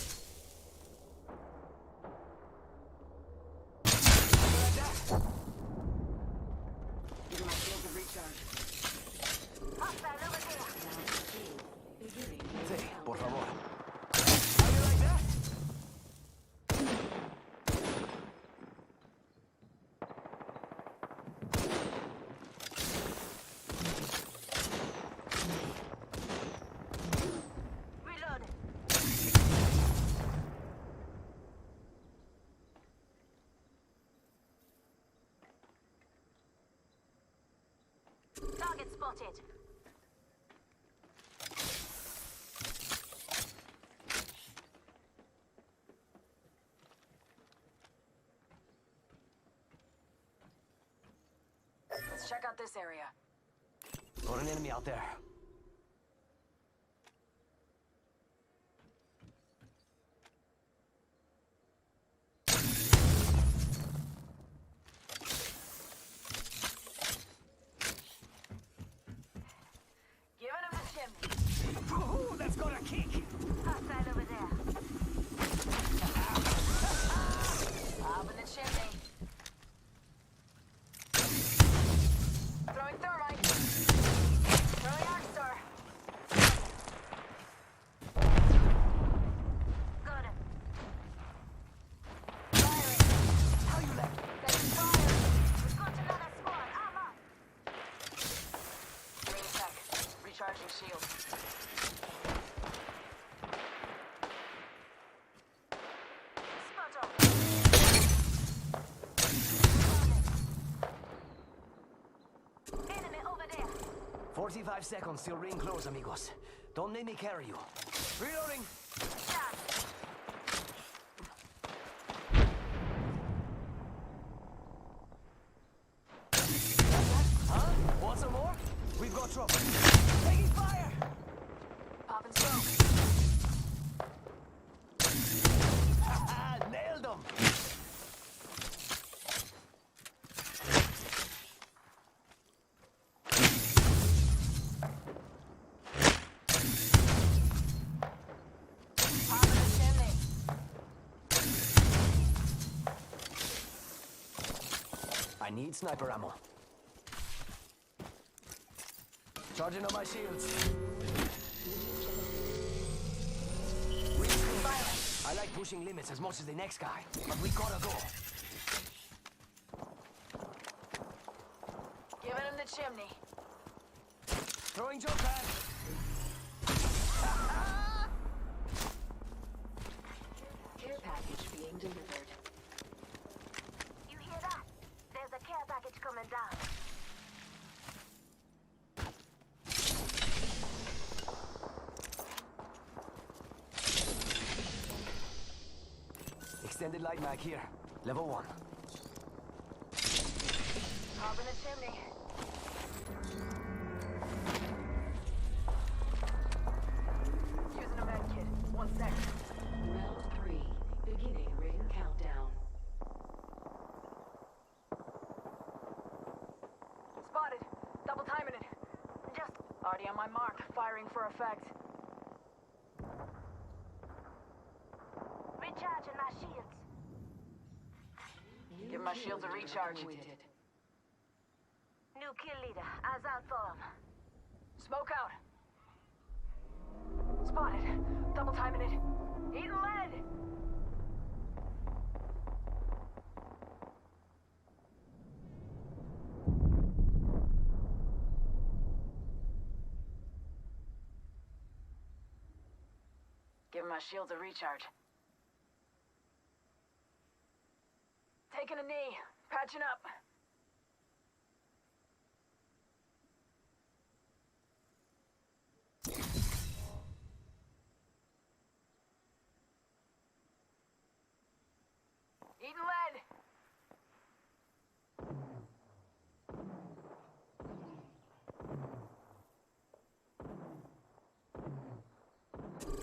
Give my shield a recharge. Hostile over there. Sí, por favor. How you like that? Reloading. Target spotted. Let's check out this area. Got an enemy out there. Giving him the chimney. Ooh, that's got a kick. Hostile over there. Up in the chimney. Throwing thermite. Throwing arc star. Got him. Firing. How you left? Getting fire. We've got another squad. I'm up. Green tech. Recharging shield. Spot on. 45 seconds till ring close, amigos. Don't make me carry you. Reloading. Huh? Want some more? We've got trouble. Taking fire! Popping smoke. Nailed them! Popping the chimney. I need sniper ammo. Charging on my shields. I like pushing limits as much as the next guy, but we gotta go. Giving him the chimney. Throwing jump pad. Care package being delivered. You hear that? There's a care package coming down. Extended light mag here. Level 1. Popping the chimney. Using a med kit. 1 second. Round 3. Beginning ring countdown. Spotted. Double timing it. Just already on my mark. Firing for effect. Recharging my shields. Give my shields a recharge. New kill leader. Eyes out for him. Smoke out. Spotted. Double timing it. Eating lead. Giving my shields a recharge. Taking a knee. Patching up. Eating lead.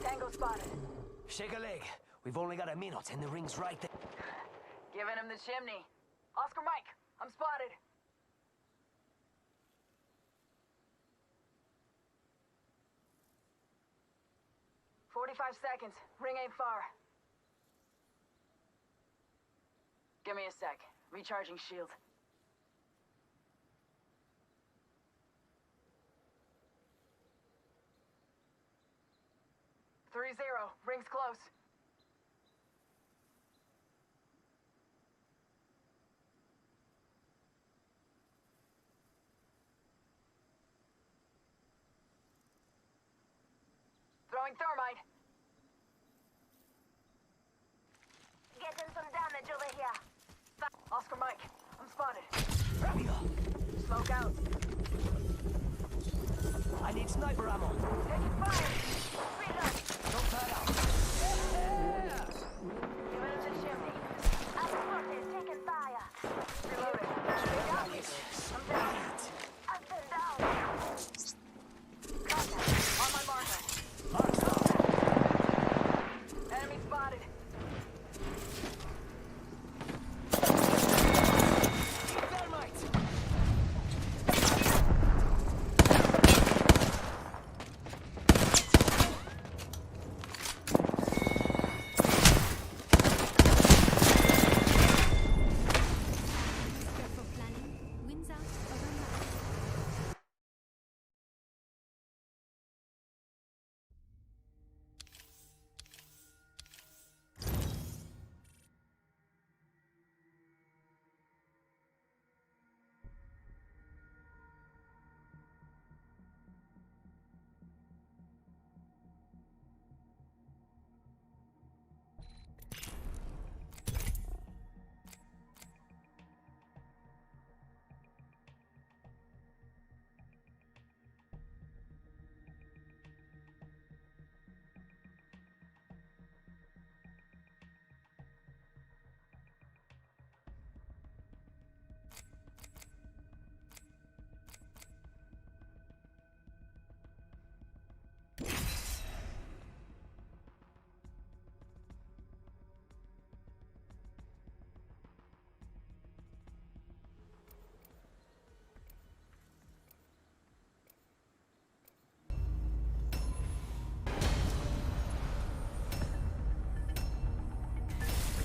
Tango spotted. Shake a leg. We've only got a minute and the ring's right there. Giving him the chimney. Oscar Mike, I'm spotted. "45 seconds. Ring ain't far. Give me a sec. Recharging shield. Three zero. Ring's close. Throwing thermite. Getting some damage over here. Oscar Mike, I'm spotted. Smoke out. I need sniper ammo. Taking fire. Reload. Don't turn out. Give it a chimney. Outported, taking fire. Reloading. I'm down. Up and down. Contact. On my marker. Enemy spotted. Thermite. Careful planning. Winds out over mouth.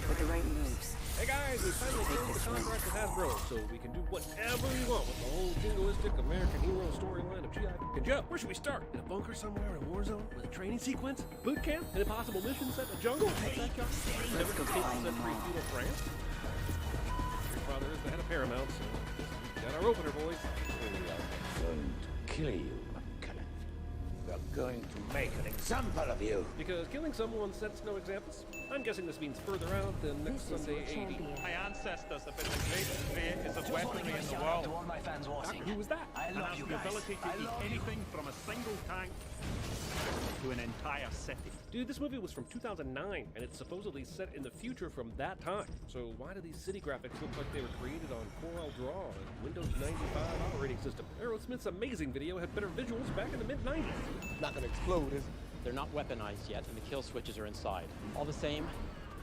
With the right moves. Hey guys, we finally closed the contract with Hasbro, so we can do whatever we want with the whole jingoistic American hero storyline of G.I. And Joe, where should we start? In a bunker somewhere in a war zone with a training sequence? Boot camp? An impossible mission set in a jungle? Let's go find them all. feudal France? Your father is the head of Paramount, so we got our opener, boys. We are going to kill you, McCullough. We are going to make an example of you. Because killing someone sets no examples. I'm guessing this means further out than next Sunday AD. My ancestors have been the greatest creators of weaponry in the world. To all my fans watching. Who was that? I And love has you the guys. ability to I eat love you. anything from a single tank to an entire city. Dude, this movie was from 2009, and it's supposedly set in the future from that time. So why do these city graphics look like they were created on Corel Draw and Windows 95 operating system? Aerosmith's amazing video had better visuals back in the mid-90s. Not gonna explode, is it? They're not weaponized yet, and the kill switches are inside. All the same,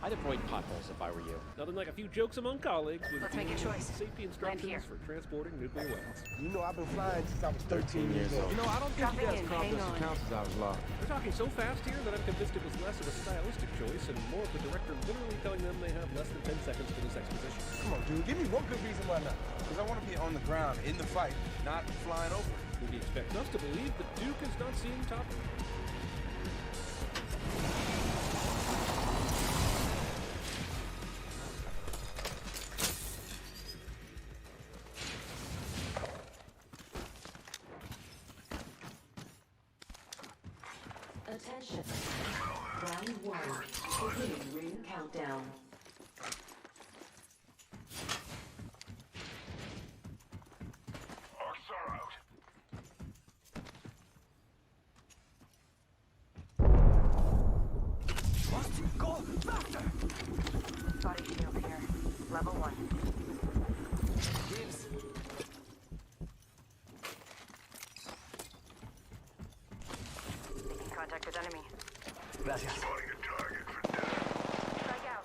I'd avoid potholes if I were you. Nothing like a few jokes among colleagues with Let's make a choice. safety instructions for transporting nuclear weapons. You know, I've been flying since I was 13 years old. You know, I don't think Dropping in, hang on. counts as I was lost. They're talking so fast here that I'm convinced it was less of a stylistic choice and more of the director literally telling them they have less than 10 seconds for this exposition. Come on, dude, give me one good reason why not. Because I want to be on the ground in the fight, not flying over. Maybe expect us to believe the Duke is not seeing top. Attention. Round 1. Beginning ring countdown. Arcs are out. Go faster. Body shield here. Level 1. Gibbs. Making contact with enemy. Gracias. Spotting a target for death. Strike out.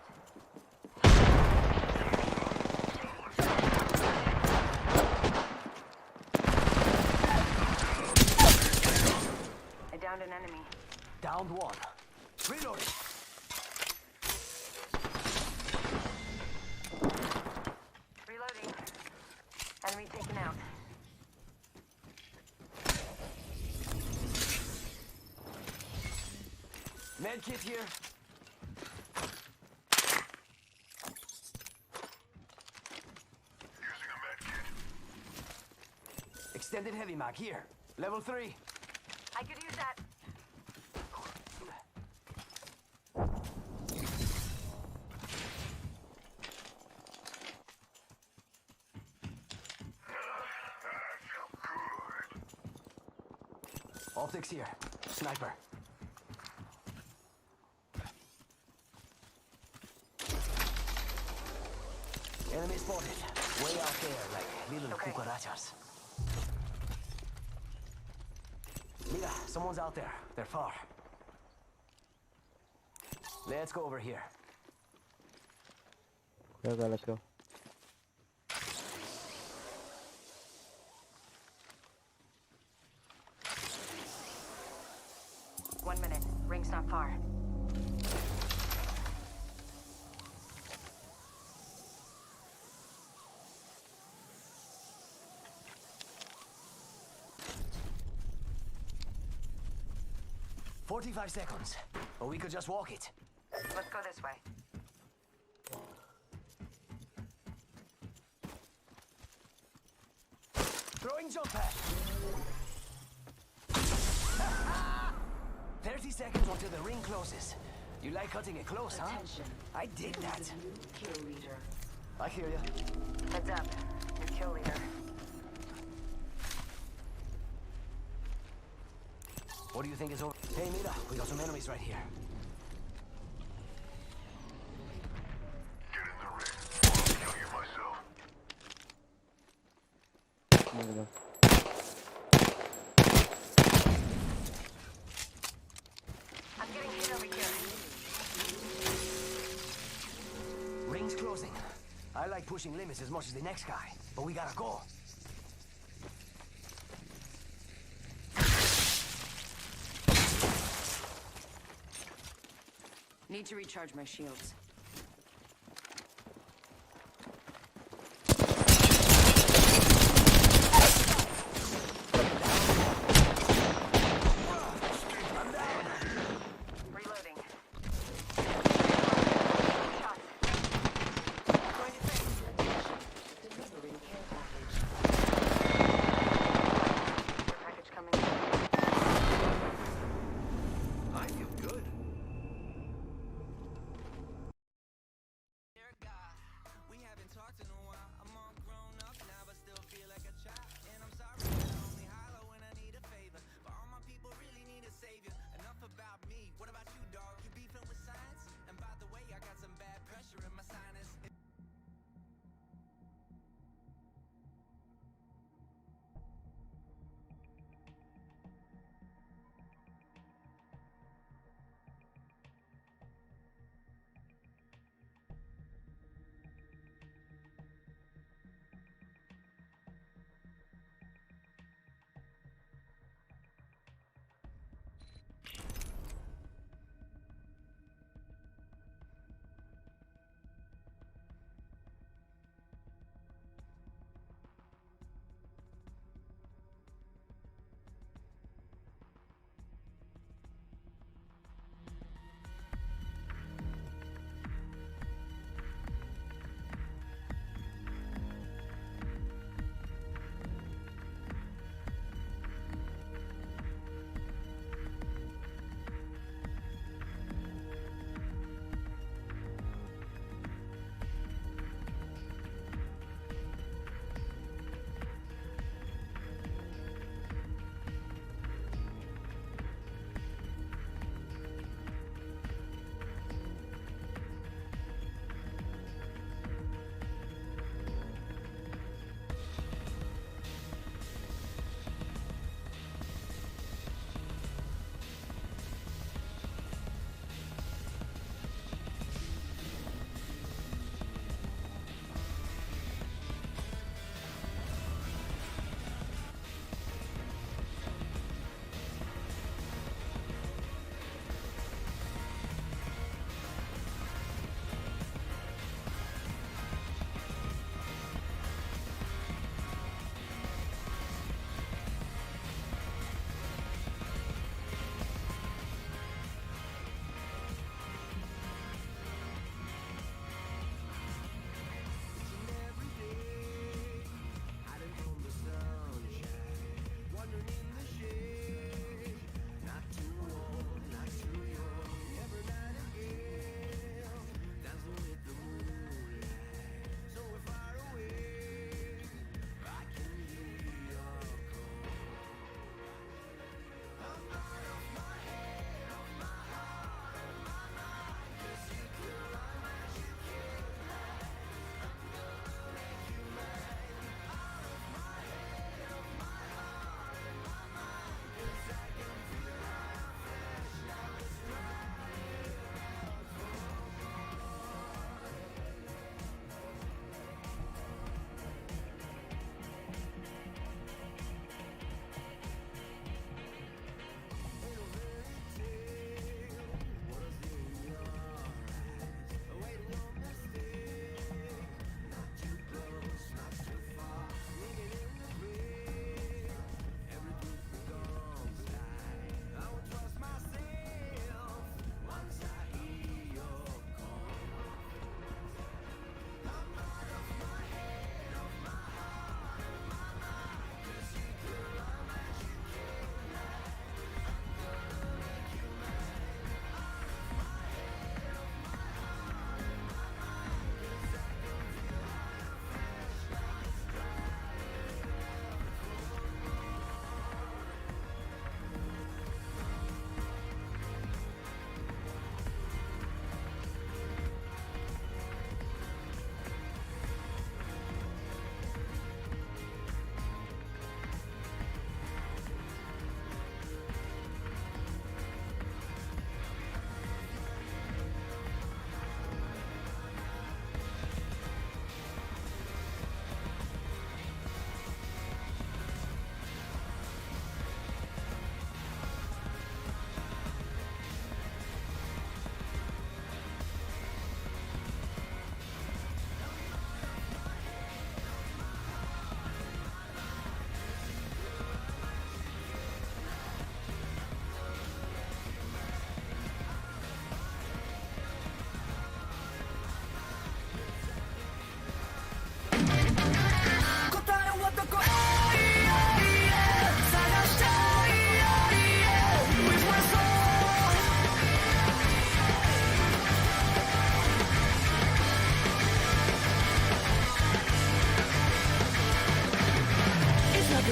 an enemy. Downed one. Reloading. Reloading. Enemy taken out. Med kit here. Using a med kit. Extended heavy mag here. Level 3. I could use that. Optics here. Sniper. Enemy spotted. Way out there, like little cucarachas. Mira, someone's out there. They're far. Let's go over here. Let's go. One minute. Ring's not far. "45 seconds. Or we could just walk it. Let's go this way. Throwing jump pad. 30 seconds until the ring closes. You like cutting it close, huh? I dig that. Kill leader. I hear ya. Heads up. Your kill leader. What do you think is over? Hey, Mira, we got some enemies right here. Get in the ring. I'll kill you myself. I'm getting hit over here. Ring's closing. I like pushing limits as much as the next guy, but we gotta go. Need to recharge my shields. あ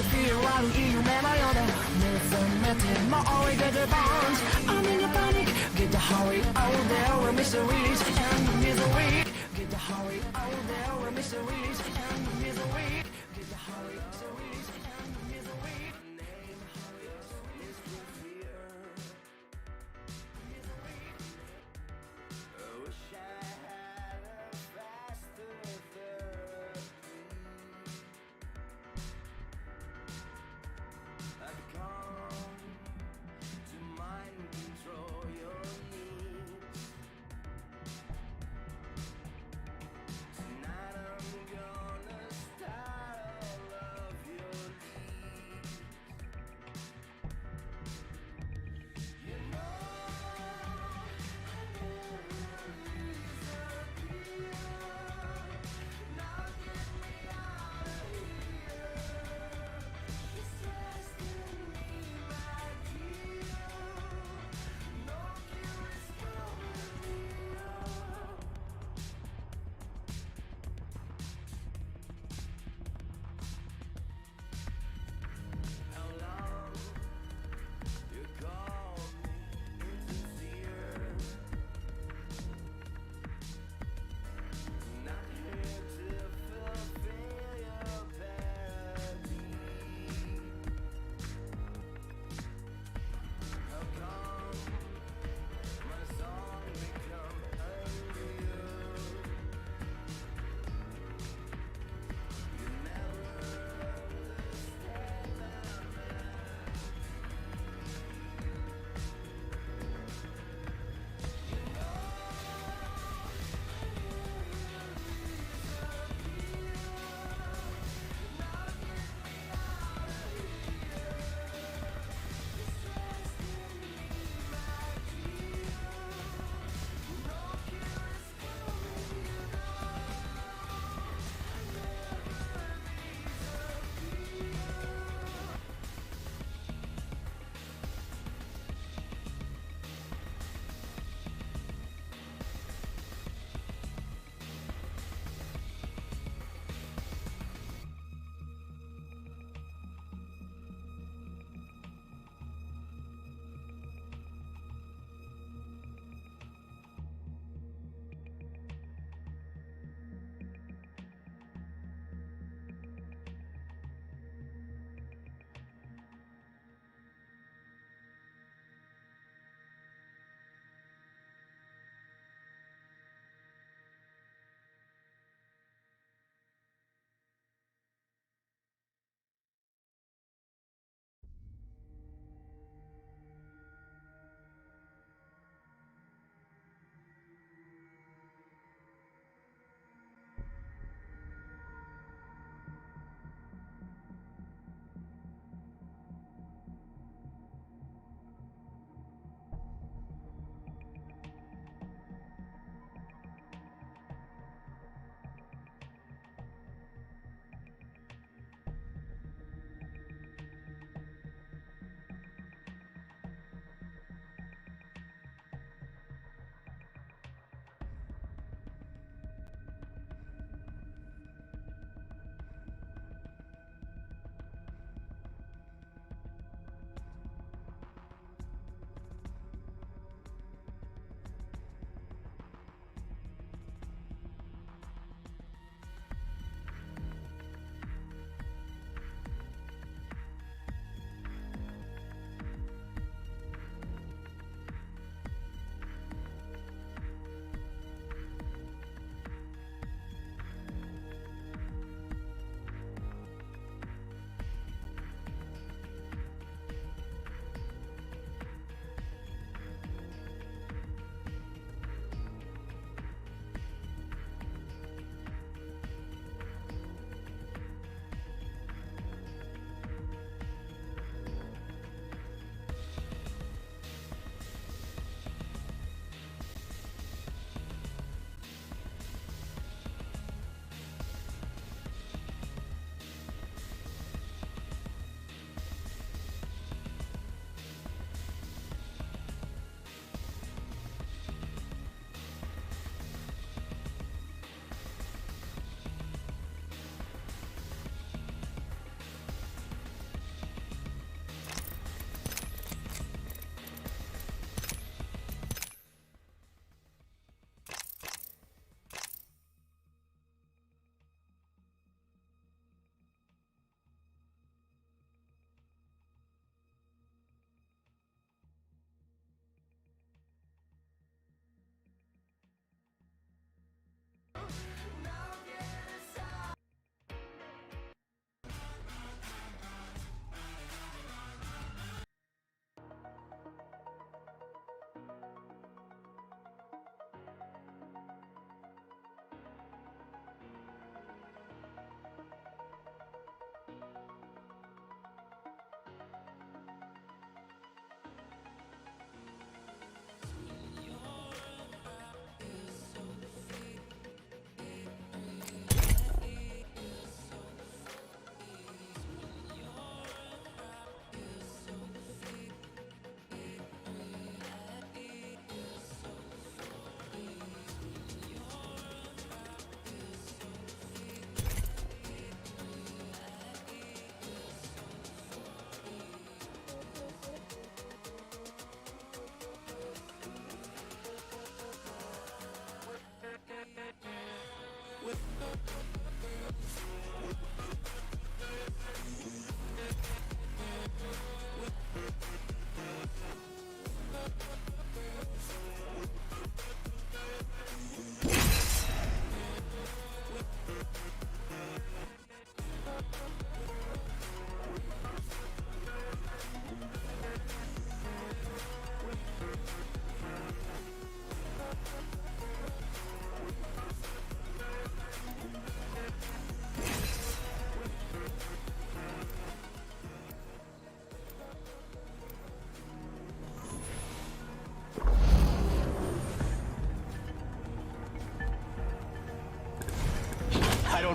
る夢のようで見つめても追いかけ bonds I'm in a panic Get the hurry out there where mysteries and misery Get the hurry out there where mysteries and misery Get the hurry miseries and misery Name mystery fear I wish I had a faster therapy I've come to mind control your needs. Tonight I'm gonna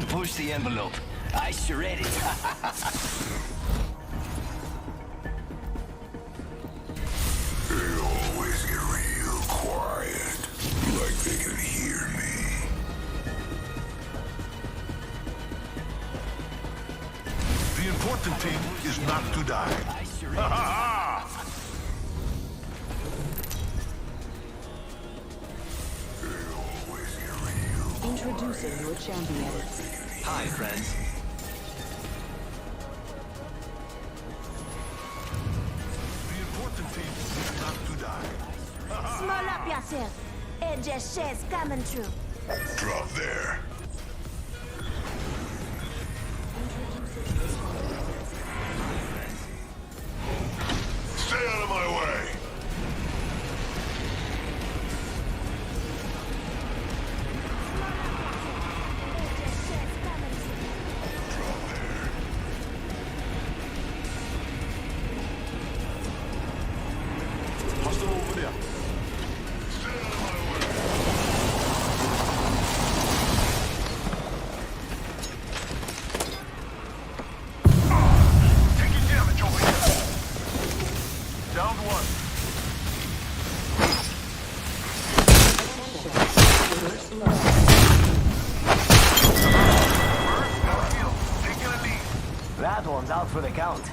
Don't push the envelope. I shred it. They always get real quiet, like they can hear me. The important thing is not to die. Ha ha ha! Introducing your champion. Hi, friends. The important thing is not to die. Small up yourself. AJ Shay's coming through. Drop there. Stay out of my way. Hostile over there. Taking damage over here. Down one. Taking a lead. That one's out for the count.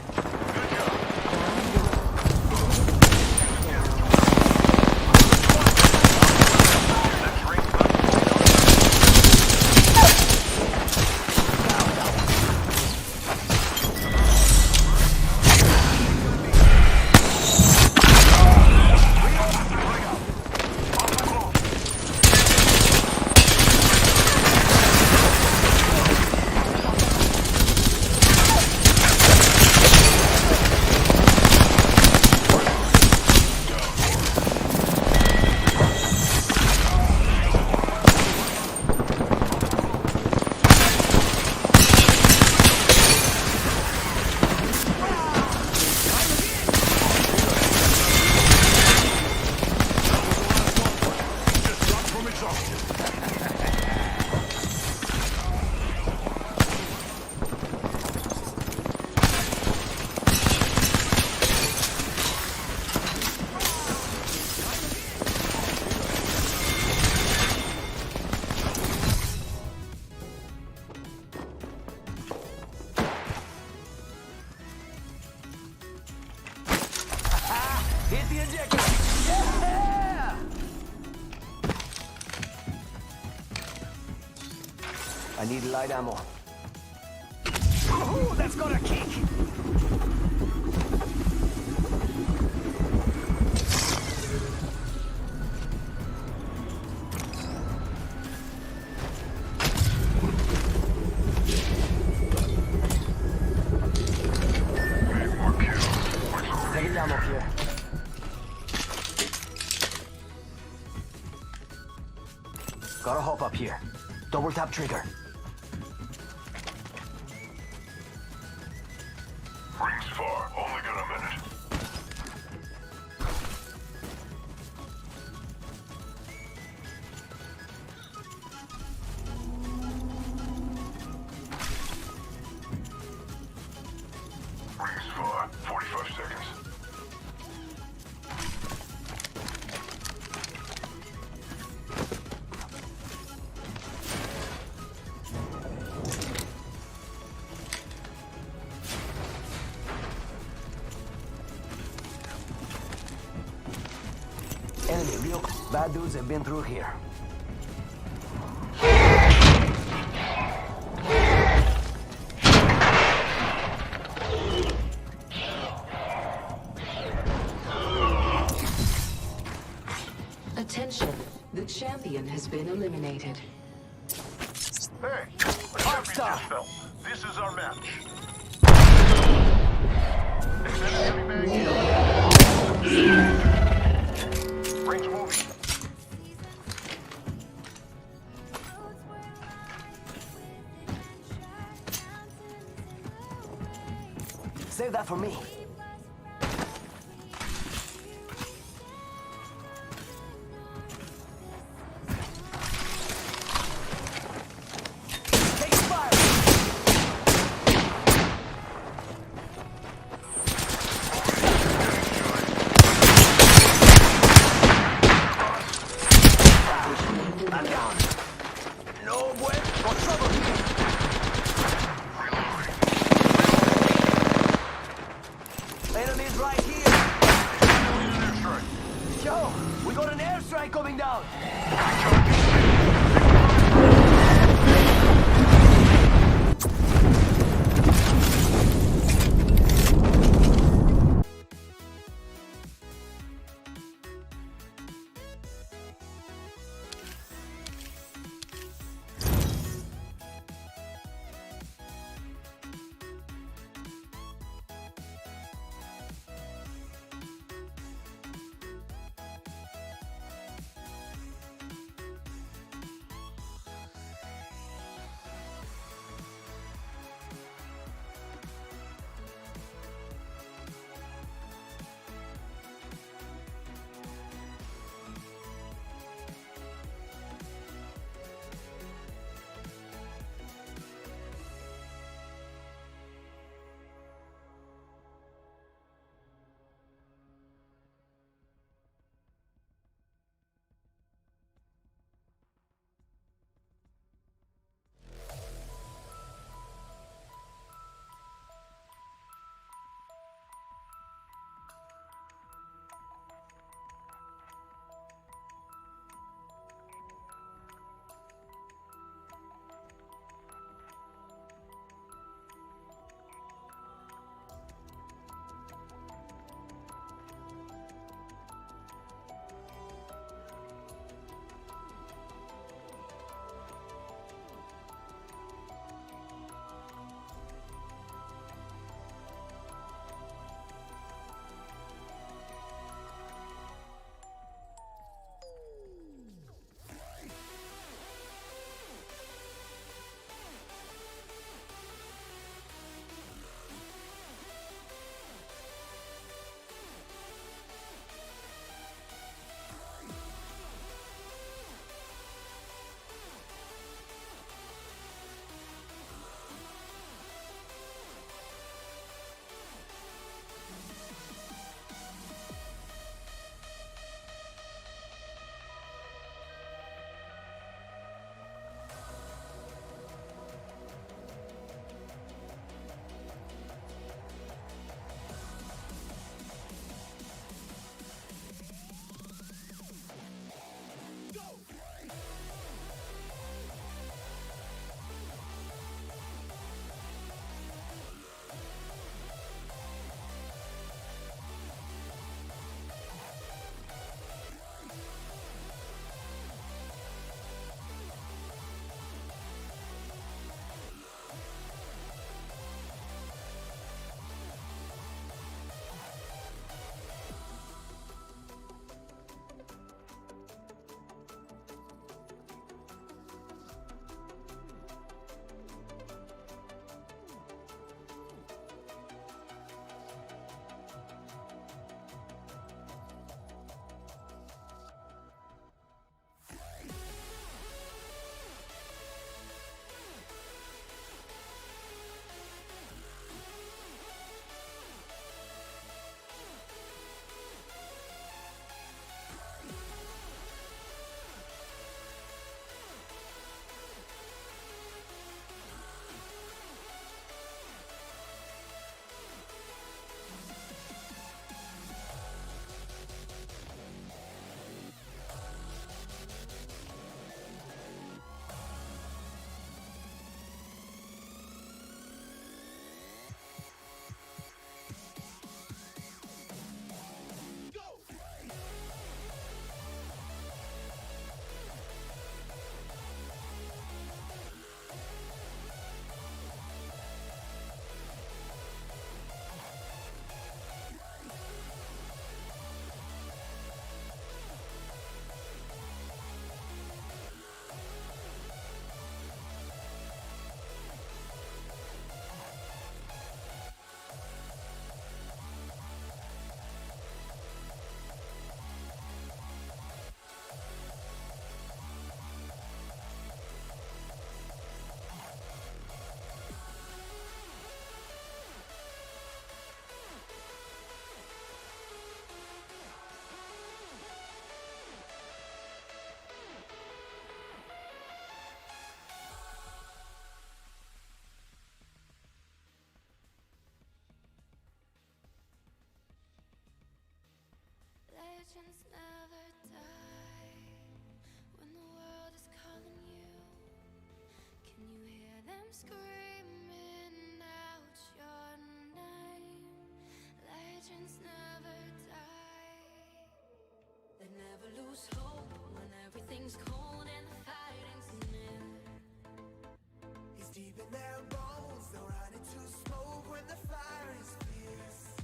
Hit the ejector. Yeah! I need light ammo. Ooh, that's got a kick. Taking ammo here. Gotta hop up here. Double tap trigger. Rings far. Only got a minute. Rings far. 45 seconds. Enemy, real bad dudes have been through here. Attention, the champion has been eliminated. Hey, a champion just fell. This is our match. Extended heavy mag here. Range moving. Save that for me. Take fire! Legends never die when the world is calling you. Can you hear them screaming out your name? Legends never die. They never lose hope when everything's cold and the fighting's near. It's deep in their bones, they'll run into smoke when the fire is fierce.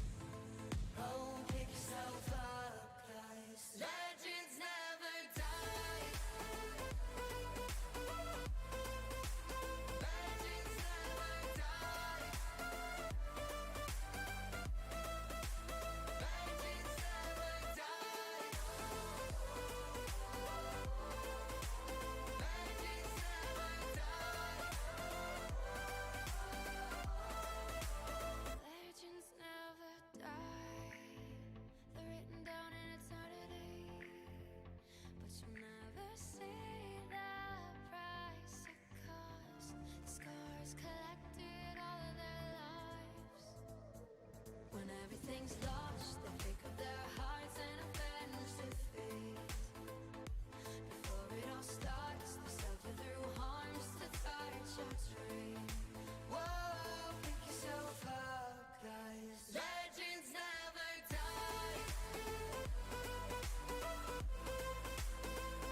Oh, pick yourself up, guys. Legends never die. Legends never die. Legends never die. Legends never die. Legends never die. They're written down in eternity, but you'll never see the price it cost. The scars collected all of their lives. When everything's lost, they pick up their hearts and avenge defeat. Before it all starts, they suffer through harms to touch your dream. Whoa, pick yourself up, guys. Legends never die.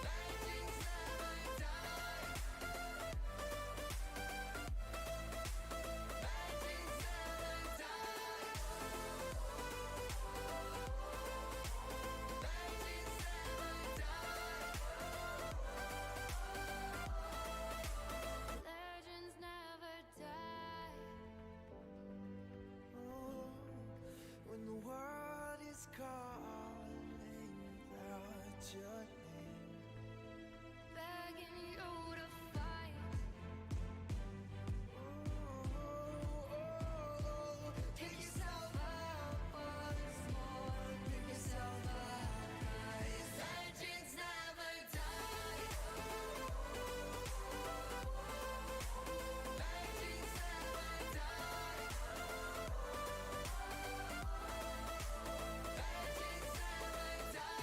Legends never die. Legends never die. Legends never die. Legends never die. Oh, when the world is calling out your name. Begging you to fight. Pick yourself up once more. Pick yourself up, guys. Legends never die. Legends never die. Legends never die. Legends never die.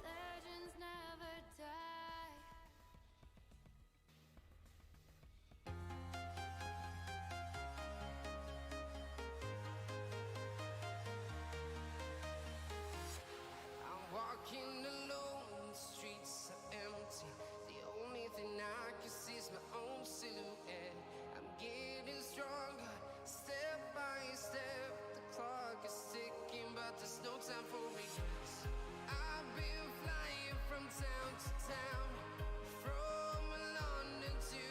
Legends never die. I'm walking alone, the streets are empty. The only thing I can see is my own silhouette. I'm getting stronger, step by step. The clock is ticking, but there's no time for regrets. I've been flying from town to town, from London to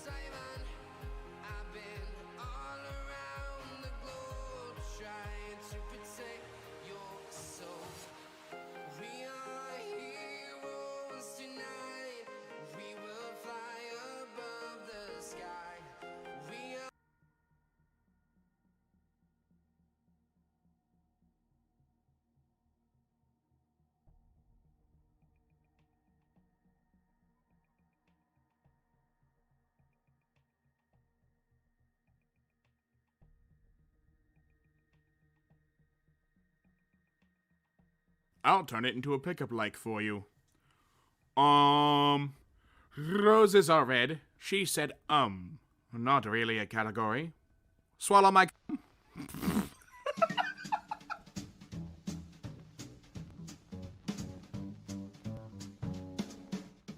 Taiwan. I've been all around the globe trying to protect your soul. We are heroes tonight. We will fly above the sky. We are. I'll turn it into a pickup like for you. Roses are red. She said, not really a category. Swallow my...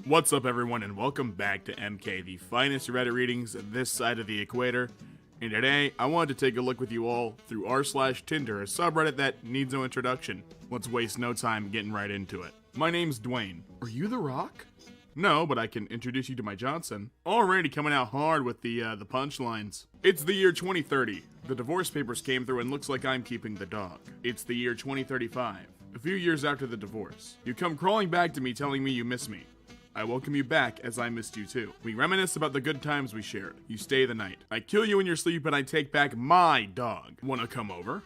What's up, everyone, and welcome back to MK, the finest Reddit readings this side of the equator. And today, I wanted to take a look with you all through r/Tinder, a subreddit that needs no introduction. Let's waste no time getting right into it. My name's Dwayne. Are you The Rock? No, but I can introduce you to my Johnson. Already coming out hard with the punchlines. It's the year 2030. The divorce papers came through and looks like I'm keeping the dog. It's the year 2035. A few years after the divorce. You come crawling back to me telling me you miss me. I welcome you back as I missed you too. We reminisce about the good times we shared. You stay the night. I kill you in your sleep and I take back my dog. Wanna come over?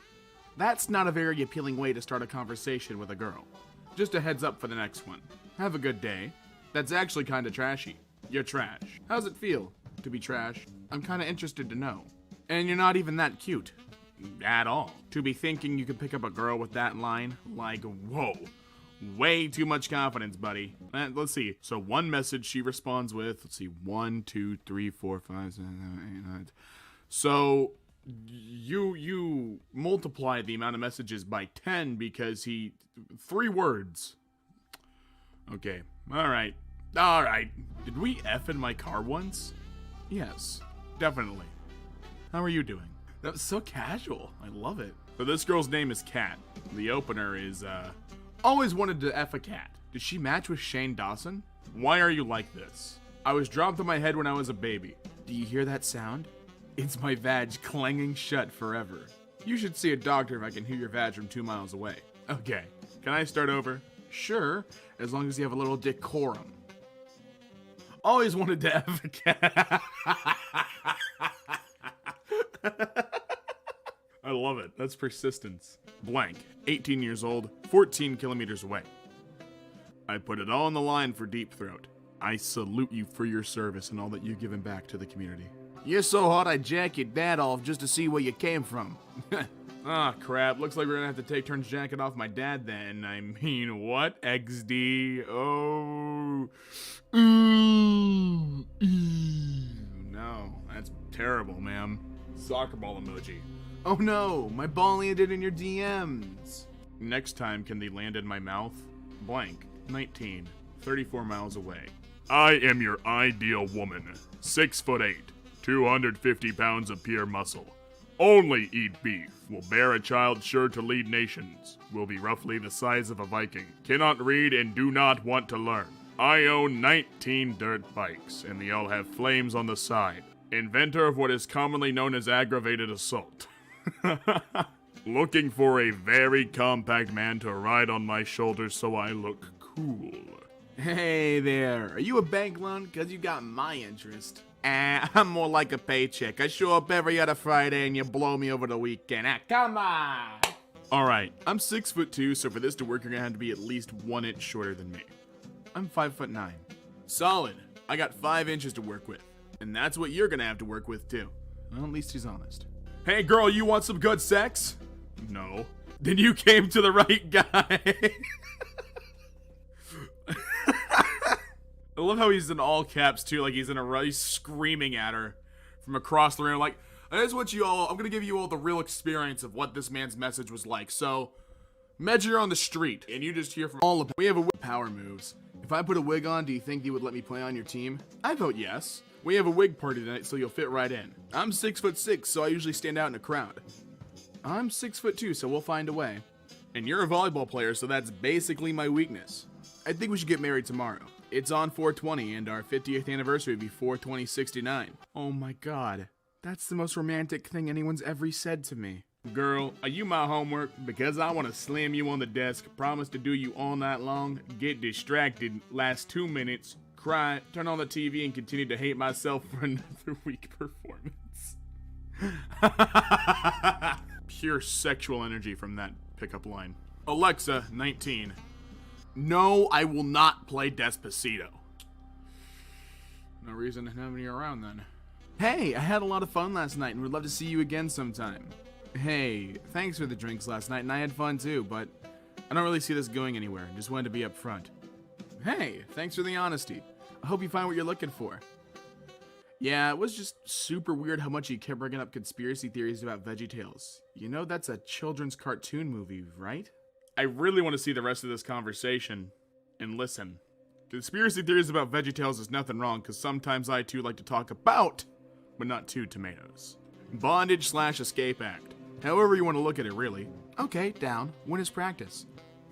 That's not a very appealing way to start a conversation with a girl. Just a heads up for the next one. Have a good day. That's actually kinda trashy. You're trash. How's it feel to be trash? I'm kinda interested to know. And you're not even that cute. At all. To be thinking you could pick up a girl with that line? Like, whoa. Way too much confidence, buddy. Let's see. So one message she responds with, let's see, 1, 2, 3, 4, 5, 6, 7, 8, 9. So you multiply the amount of messages by 10 because 3 words. Okay. Alright. Alright. Did we F in my car once? Yes. Definitely. How are you doing? That was so casual. I love it. So this girl's name is Kat. The opener is, always wanted to F a cat. Did she match with Shane Dawson? Why are you like this? I was dropped on my head when I was a baby. Do you hear that sound? It's my vag clanging shut forever. You should see a doctor if I can hear your vag from 2 miles away. Okay. Can I start over? Sure, as long as you have a little decorum. Always wanted to F a cat. I love it. That's persistence. Blank, 18 years old, 14 kilometers away. I put it all on the line for Deep Throat. I salute you for your service and all that you've given back to the community. You're so hot I jack your dad off just to see where you came from. Ah, crap. Looks like we're gonna have to take turns jacking off my dad then. I mean, what? XD? Oh. No, that's terrible, ma'am. Soccer ball emoji. Oh no, my ball landed in your DMs. Next time, can they land in my mouth? Blank, 19, 34 miles away. I am your ideal woman. 6'8", 250 pounds of pure muscle. Only eat beef. Will bear a child sure to lead nations. Will be roughly the size of a Viking. Cannot read and do not want to learn. I own 19 dirt bikes, and they all have flames on the side. Inventor of what is commonly known as aggravated assault. Looking for a very compact man to ride on my shoulders so I look cool. Hey there, are you a bank loan? Cause you got my interest. I'm more like a paycheck. I show up every other Friday and you blow me over the weekend. Come on! Alright, I'm 6'2", so for this to work you're gonna have to be at least 1 inch shorter than me. I'm 5'9". Solid. I got 5 inches to work with. And that's what you're gonna have to work with too. Well, at least he's honest. Hey girl, you want some good sex? No. Then you came to the right guy. I love how he's in all caps too, like he's screaming at her from across the room, like, I just want you all, I'm gonna give you all the real experience of what this man's message was like. So, imagine you're on the street, and you just hear from all of them. We have a power moves. If I put a wig on, do you think you would let me play on your team? I vote yes. We have a wig party tonight, so you'll fit right in. I'm 6'6", so I usually stand out in a crowd. I'm 6'2", so we'll find a way. And you're a volleyball player, so that's basically my weakness. I think we should get married tomorrow. It's on 4/20, and our 50th anniversary would be 4/20/69. Oh my god. That's the most romantic thing anyone's ever said to me. Girl, are you my homework? Because I want to slam you on the desk, promise to do you all night long, get distracted, last 2 minutes, cry, turn on the TV, and continue to hate myself for another weak performance. Pure sexual energy from that pickup line. Alexa, 19. No, I will not play Despacito. No reason to have you around then. Hey, I had a lot of fun last night and would love to see you again sometime. Hey, thanks for the drinks last night and I had fun too, but I don't really see this going anywhere. Just wanted to be up front. Hey, thanks for the honesty. I hope you find what you're looking for. Yeah, it was just super weird how much you kept bringing up conspiracy theories about VeggieTales. You know that's a children's cartoon movie, right? I really want to see the rest of this conversation and listen. Conspiracy theories about VeggieTales is nothing wrong, because sometimes I too like to talk about, but not to, tomatoes. Bondage/escape act. However you want to look at it, really. Okay, down. When is practice?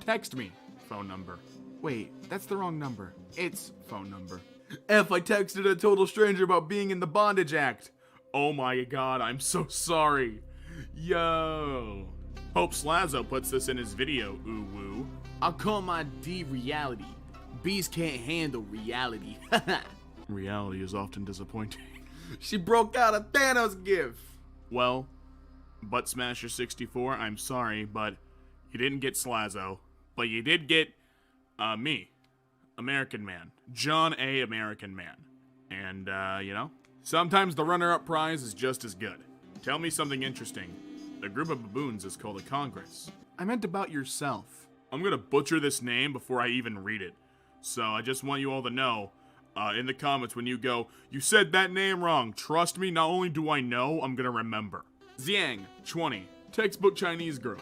Text me. Phone number. Wait, that's the wrong number. It's phone number. F, I texted a total stranger about being in the bondage act. Oh my god, I'm so sorry. Yo. Hope Slazo puts this in his video, ooh woo. I'll call my D reality. Bees can't handle reality. Reality is often disappointing. She broke out a Thanos gif. Well, Butt Smasher 64, I'm sorry, but you didn't get Slazo. But you did get, me. American Man. John A. American Man. And, you know, sometimes the runner-up prize is just as good. Tell me something interesting. The group of baboons is called a Congress. I meant about yourself. I'm gonna butcher this name before I even read it. So I just want you all to know, in the comments when you go, you said that name wrong. Trust me, not only do I know, I'm gonna remember. Xiang, 20, textbook Chinese girl.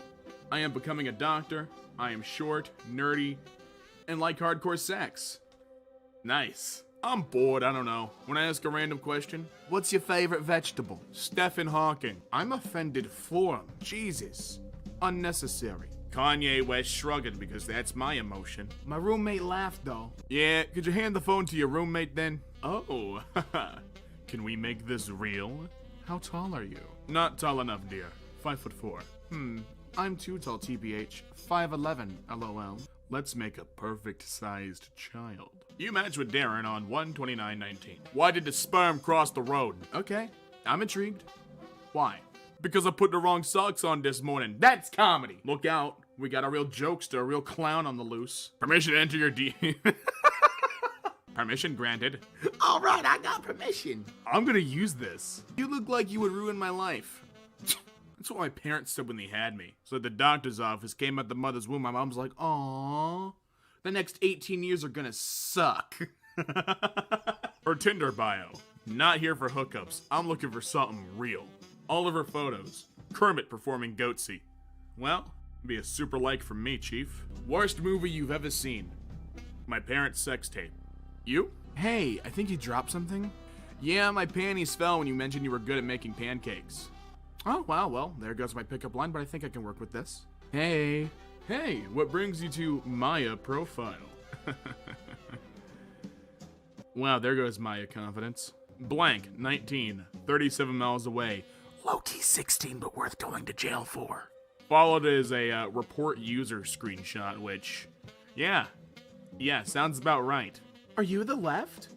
I am becoming a doctor. I am short, nerdy, and like hardcore sex. Nice. I'm bored, I don't know. When I ask a random question, what's your favorite vegetable? Stephen Hawking. I'm offended for him. Jesus. Unnecessary. Kanye West shrugging because that's my emotion. My roommate laughed though. Yeah, could you hand the phone to your roommate then? Oh, can we make this real? How tall are you? Not tall enough, dear. 5'4". I'm too tall, TBH. 5'11", LOL. Let's make a perfect-sized child. You match with Darren on 1/29/19. Why did the sperm cross the road? Okay, I'm intrigued. Why? Because I put the wrong socks on this morning. That's comedy. Look out. We got a real jokester, a real clown on the loose. Permission to enter your Permission granted. All right, I got permission. I'm gonna use this. You look like you would ruin my life. That's what my parents said when they had me. So at the doctor's office, came out the mother's womb, my mom's like, aww, the next 18 years are gonna suck. Her Tinder bio. Not here for hookups. I'm looking for something real. All of her photos. Kermit performing Goatsy. Well, be a super like from me, Chief. Worst movie you've ever seen. My parents' sex tape. You? Hey, I think you dropped something. Yeah, my panties fell when you mentioned you were good at making pancakes. Oh, wow, well, there goes my pickup line, but I think I can work with this. Hey. Hey, what brings you to Maya profile? Wow, there goes Maya confidence. Blank, 19, 37 miles away. Low-key 16, but worth going to jail for. Followed is a report user screenshot, which, yeah, sounds about right. Are you the left?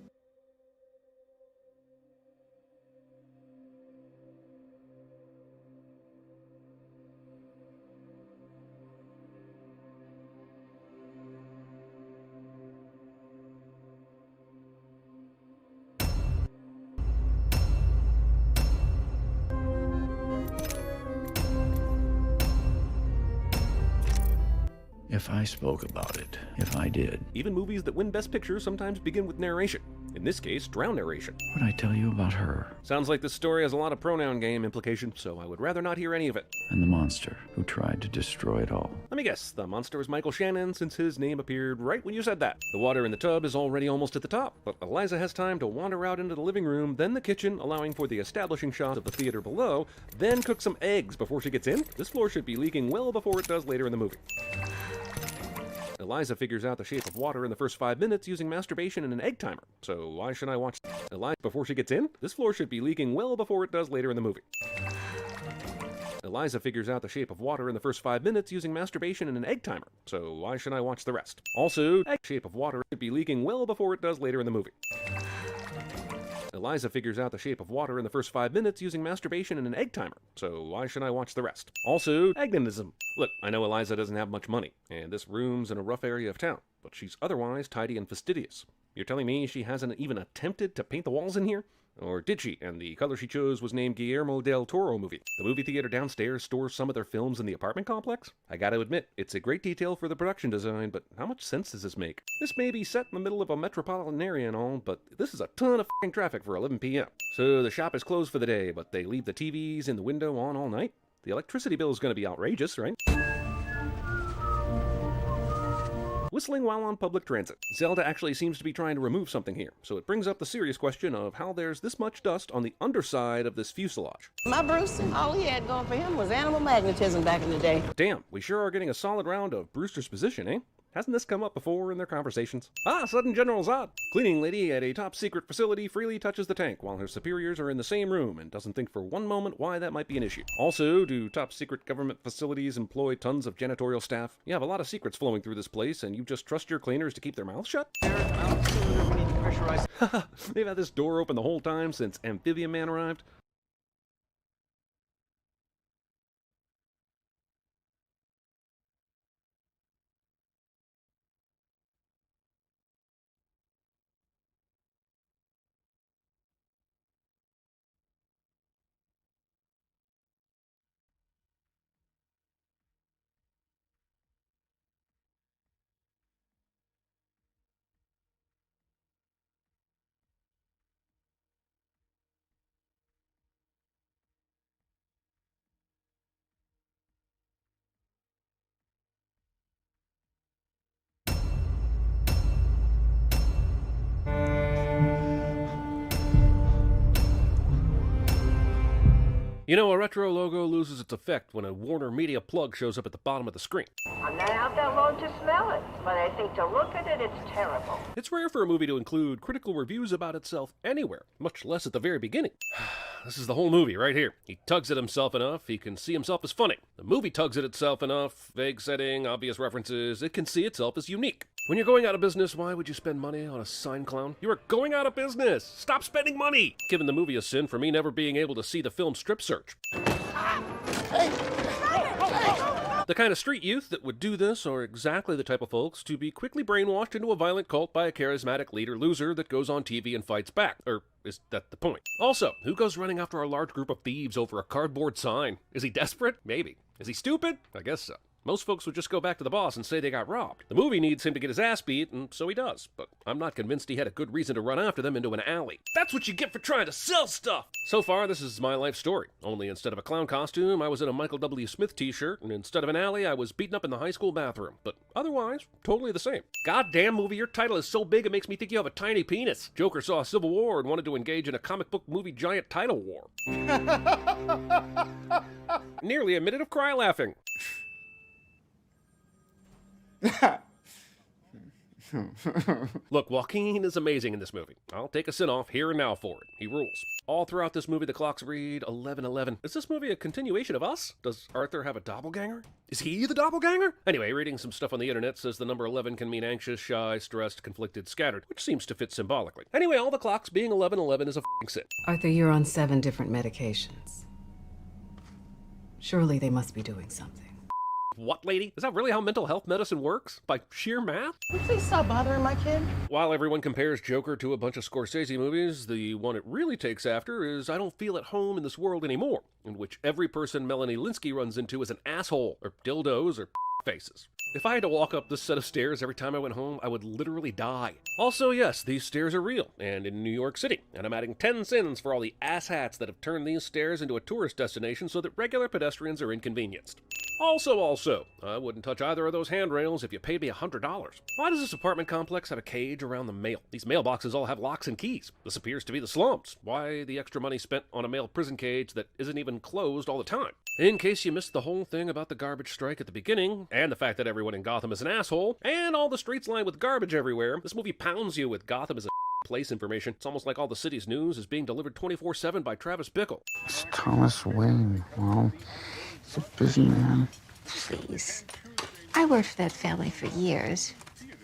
If I spoke about it, if I did, Even movies that win Best Picture sometimes begin with narration. In this case, drown narration. would I tell you about her Sounds like this story has a lot of pronoun game implications, so I would rather not hear any of it. and the monster who tried to destroy it all? Let me guess, the monster was Michael Shannon, since his name appeared right when you said that. The water in the tub is already almost at the top, but Eliza has time to wander out into the living room, then the kitchen, allowing for the establishing shot of the theater below, then cook some eggs before she gets in. This floor should be leaking well before it does later in the movie. Eliza figures out the shape of water in the first 5 minutes using masturbation and an egg timer. So why should I watch Eliza before she gets in? This floor should be leaking well before it does later in the movie. Eliza figures out the shape of water in the first 5 minutes using masturbation and an egg timer. So why should I watch the rest? Also, egg shape of water should be leaking well before it does later in the movie. Eliza figures out the shape of water in the first 5 minutes using masturbation and an egg timer. So why should I watch the rest? Also, agnonism. Look, I know Eliza doesn't have much money, and this room's in a rough area of town, but she's otherwise tidy and fastidious. You're telling me she hasn't even attempted to paint the walls in here? Or did she? And the color she chose was named Guillermo del Toro movie. The movie theater downstairs stores some of their films in the apartment complex? I gotta admit, it's a great detail for the production design, but how much sense does this make? This may be set in the middle of a metropolitan area and all, but this is a ton of f***ing traffic for 11 p.m. So the shop is closed for the day, but they leave the TVs in the window on all night? The electricity bill is gonna be outrageous, right? Whistling while on public transit. Zelda actually seems to be trying to remove something here, so it brings up the serious question of how there's this much dust on the underside of this fuselage. My Bruce, all he had going for him was animal magnetism back in the day. Damn, we sure are getting a solid round of Brewster's position, eh? Hasn't this come up before in their conversations? Ah, sudden General Zod! Cleaning lady at a top-secret facility freely touches the tank while her superiors are in the same room and doesn't think for one moment why that might be an issue. Also, do top-secret government facilities employ tons of janitorial staff? You have a lot of secrets flowing through this place, and you just trust your cleaners to keep their mouths shut? They've had this door open the whole time since Amphibian Man arrived. You know, a retro logo loses its effect when a Warner Media plug shows up at the bottom of the screen. I'm not out that long to smell it, but I think to look at it, it's terrible. It's rare for a movie to include critical reviews about itself anywhere, much less at the very beginning. This is the whole movie right here. He tugs at himself enough, he can see himself as funny. The movie tugs at itself enough, vague setting, obvious references, it can see itself as unique. When you're going out of business, why would you spend money on a sign clown? You are going out of business! Stop spending money! Giving the movie a sin for me never being able to see the film strip search. The kind of street youth that would do this are exactly the type of folks to be quickly brainwashed into a violent cult by a charismatic leader loser that goes on TV and fights back. Or is that the point? Also, who goes running after a large group of thieves over a cardboard sign? Is he desperate? Maybe. Is he stupid? I guess so. Most folks would just go back to the boss and say they got robbed. The movie needs him to get his ass beat, and so he does. But I'm not convinced he had a good reason to run after them into an alley. That's what you get for trying to sell stuff! So far, this is my life story. Only instead of a clown costume, I was in a Michael W. Smith t-shirt, and instead of an alley, I was beaten up in the high school bathroom. But otherwise, totally the same. Goddamn movie, your title is so big it makes me think you have a tiny penis. Joker saw a Civil War and wanted to engage in a comic book movie giant title war. Nearly a minute of cry laughing. Look, Joaquin is amazing in this movie. I'll take a sin off here and now for it. He rules. All throughout this movie, the clocks read 11:11. Is this movie a continuation of Us? Does Arthur have a doppelganger? Is he the doppelganger? Anyway, reading some stuff on the internet says the number 11 can mean anxious, shy, stressed, conflicted, scattered, which seems to fit symbolically. Anyway, all the clocks being 11:11 is a f***ing sin. Arthur, you're on 7 different medications. Surely they must be doing something. What, lady? Is that really how mental health medicine works? By sheer math? Would you please stop bothering my kid? While everyone compares Joker to a bunch of Scorsese movies, the one it really takes after is I Don't Feel at Home in This World Anymore, in which every person Melanie Linsky runs into is an asshole, or dildos, or faces. If I had to walk up this set of stairs every time I went home, I would literally die. Also, yes, these stairs are real, and in New York City, and I'm adding 10 sins for all the asshats that have turned these stairs into a tourist destination so that regular pedestrians are inconvenienced. Also, I wouldn't touch either of those handrails if you paid me $100. Why does this apartment complex have a cage around the mail? These mailboxes all have locks and keys. This appears to be the slums. Why the extra money spent on a mail prison cage that isn't even closed all the time? In case you missed the whole thing about the garbage strike at the beginning, and the fact that everyone in Gotham is an asshole, and all the streets lined with garbage everywhere, this movie pounds you with Gotham as a place information. It's almost like all the city's news is being delivered 24/7 by Travis Bickle. It's Thomas Wayne. Well, he's a busy man. Please. I worked for that family for years.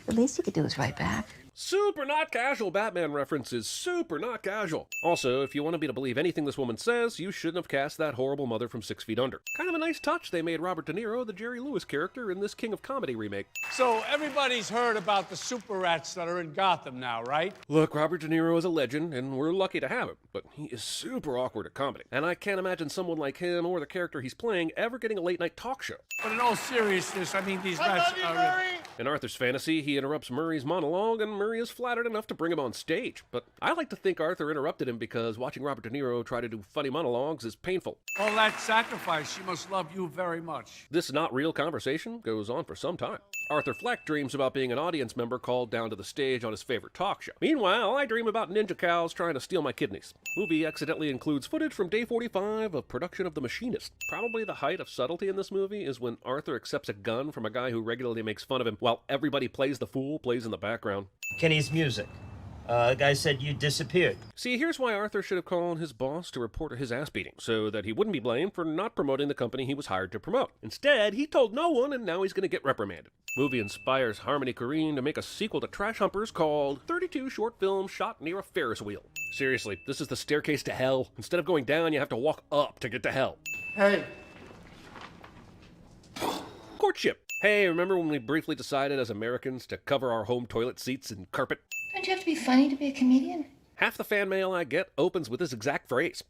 The least you could do is write back. Super not casual Batman reference is super not casual. Also, if you want me to believe anything this woman says, you shouldn't have cast that horrible mother from 6 Feet Under. Kind of a nice touch they made Robert De Niro the Jerry Lewis character in this King of Comedy remake. So everybody's heard about the super rats that are in Gotham now, right? Look, Robert De Niro is a legend, and we're lucky to have him, but he is super awkward at comedy. And I can't imagine someone like him or the character he's playing ever getting a late-night talk show. But in all seriousness, I mean, these rats are... In Arthur's fantasy, he interrupts Murray's monologue, and Murray is flattered enough to bring him on stage. But I like to think Arthur interrupted him because watching Robert De Niro try to do funny monologues is painful. All that sacrifice, she must love you very much. This not real conversation goes on for some time. Arthur Fleck dreams about being an audience member called down to the stage on his favorite talk show. Meanwhile, I dream about ninja cows trying to steal my kidneys. Movie accidentally includes footage from day 45 of production of The Machinist. Probably the height of subtlety in this movie is when Arthur accepts a gun from a guy who regularly makes fun of him while everybody plays the fool plays in the background. Kenny's music. The guy said you disappeared. See, here's why Arthur should have called his boss to report his ass beating, so that he wouldn't be blamed for not promoting the company he was hired to promote. Instead, he told no one, and now he's going to get reprimanded. Movie inspires Harmony Korine to make a sequel to Trash Humpers called 32 Short Films Shot Near a Ferris Wheel. Seriously, this is the staircase to hell. Instead of going down, you have to walk up to get to hell. Hey. Courtship. Hey, remember when we briefly decided as Americans to cover our home toilet seats in carpet? Don't you have to be funny to be a comedian? Half the fan mail I get opens with this exact phrase.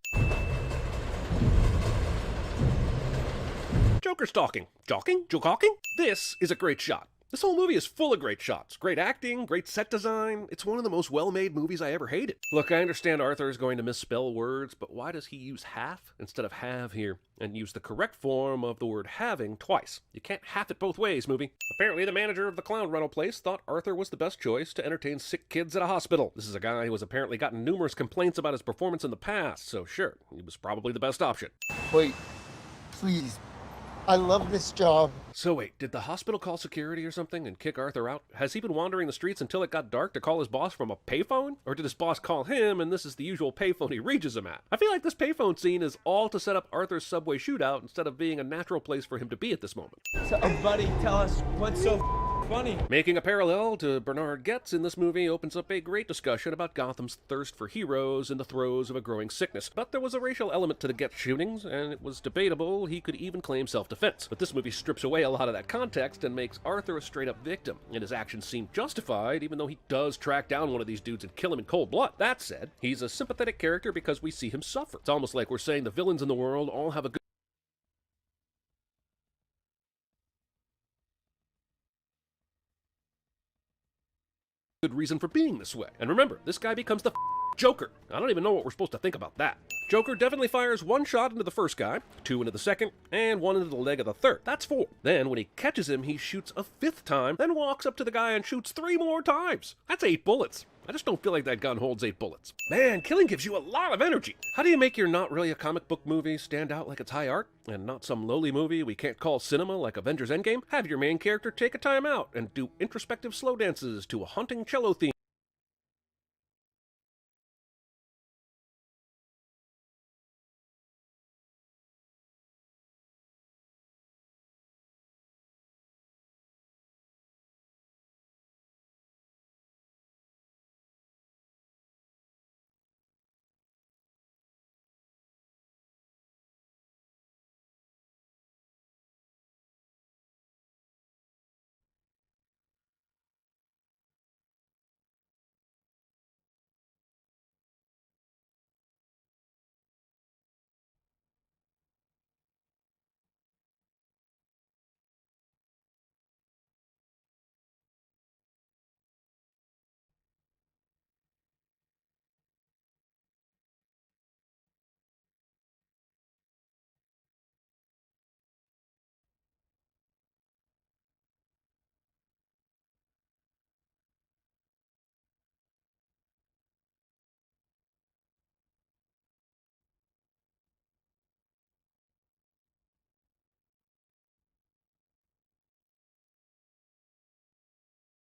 Joker stalking. Joking? Joke-hawking? This is a great shot. This whole movie is full of great shots, great acting, great set design. It's one of the most well-made movies I ever hated. Look, I understand Arthur is going to misspell words, but why does he use half instead of have here, and use the correct form of the word having twice? You can't have it both ways, movie. Apparently, the manager of the clown rental place thought Arthur was the best choice to entertain sick kids at a hospital. This is a guy who has apparently gotten numerous complaints about his performance in the past, so sure, he was probably the best option. Wait, please. I love this job. So wait, did the hospital call security or something and kick Arthur out? Has he been wandering the streets until it got dark to call his boss from a payphone? Or did his boss call him and this is the usual payphone he reaches him at? I feel like this payphone scene is all to set up Arthur's subway shootout instead of being a natural place for him to be at this moment. So, buddy, tell us what's so funny. Making a parallel to Bernard Getz in this movie opens up a great discussion about Gotham's thirst for heroes in the throes of a growing sickness. But there was a racial element to the Getz shootings, and it was debatable he could even claim self-defense. But this movie strips away a lot of that context and makes Arthur a straight-up victim, and his actions seem justified even though he does track down one of these dudes and kill him in cold blood. That said, he's a sympathetic character because we see him suffer. It's almost like we're saying the villains in the world all have a good reason for being this way. And remember, this guy becomes the Joker. I don't even know what we're supposed to think about that. Joker definitely fires one shot into the first guy, two into the second, and one into the leg of the third. That's four. Then when he catches him, he shoots a fifth time, then walks up to the guy and shoots 3 more times. That's 8 bullets. I just don't feel like that gun holds 8 bullets. Man, killing gives you a lot of energy. How do you make your not really a comic book movie stand out like it's high art, and not some lowly movie we can't call cinema like Avengers Endgame? Have your main character take a time out and do introspective slow dances to a haunting cello theme.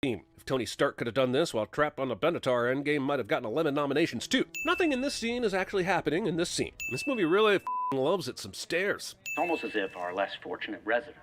If Tony Stark could have done this while trapped on the Benatar, Endgame might have gotten 11 nominations too. Nothing in this scene is actually happening in this scene. This movie really loves it some stairs. Almost as if our less fortunate residents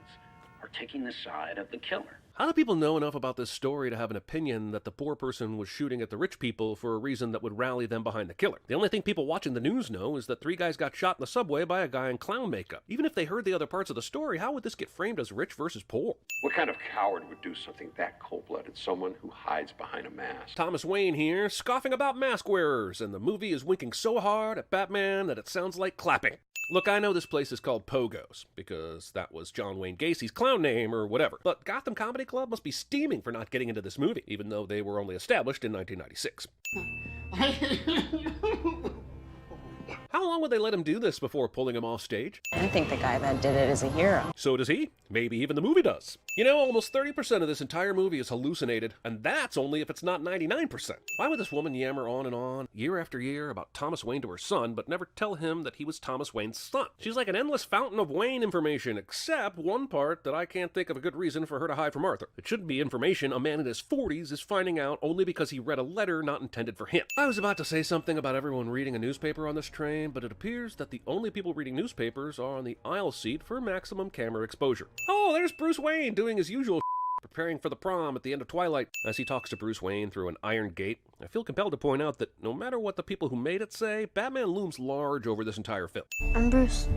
are taking the side of the killer. How do people know enough about this story to have an opinion that the poor person was shooting at the rich people for a reason that would rally them behind the killer? The only thing people watching the news know is that 3 guys got shot in the subway by a guy in clown makeup. Even if they heard the other parts of the story, how would this get framed as rich versus poor? What kind of coward would do something that cold-blooded? Someone who hides behind a mask. Thomas Wayne here, scoffing about mask wearers, and the movie is winking so hard at Batman that it sounds like clapping. Look, I know this place is called Pogo's, because that was John Wayne Gacy's clown name or whatever, but Gotham Comedy Club must be steaming for not getting into this movie, even though they were only established in 1996. How long would they let him do this before pulling him off stage? I think the guy that did it is a hero. So does he. Maybe even the movie does. You know, almost 30% of this entire movie is hallucinated, and that's only if it's not 99%. Why would this woman yammer on, year after year, about Thomas Wayne to her son, but never tell him that he was Thomas Wayne's son? She's like an endless fountain of Wayne information, except one part that I can't think of a good reason for her to hide from Arthur. It shouldn't be information a man in his 40s is finding out only because he read a letter not intended for him. I was about to say something about everyone reading a newspaper on this train, but it appears that the only people reading newspapers are on the aisle seat for maximum camera exposure. Oh, there's Bruce Wayne doing his usual preparing for the prom at the end of Twilight. As he talks to Bruce Wayne through an iron gate, I feel compelled to point out that no matter what the people who made it say, Batman looms large over this entire film. I'm Bruce.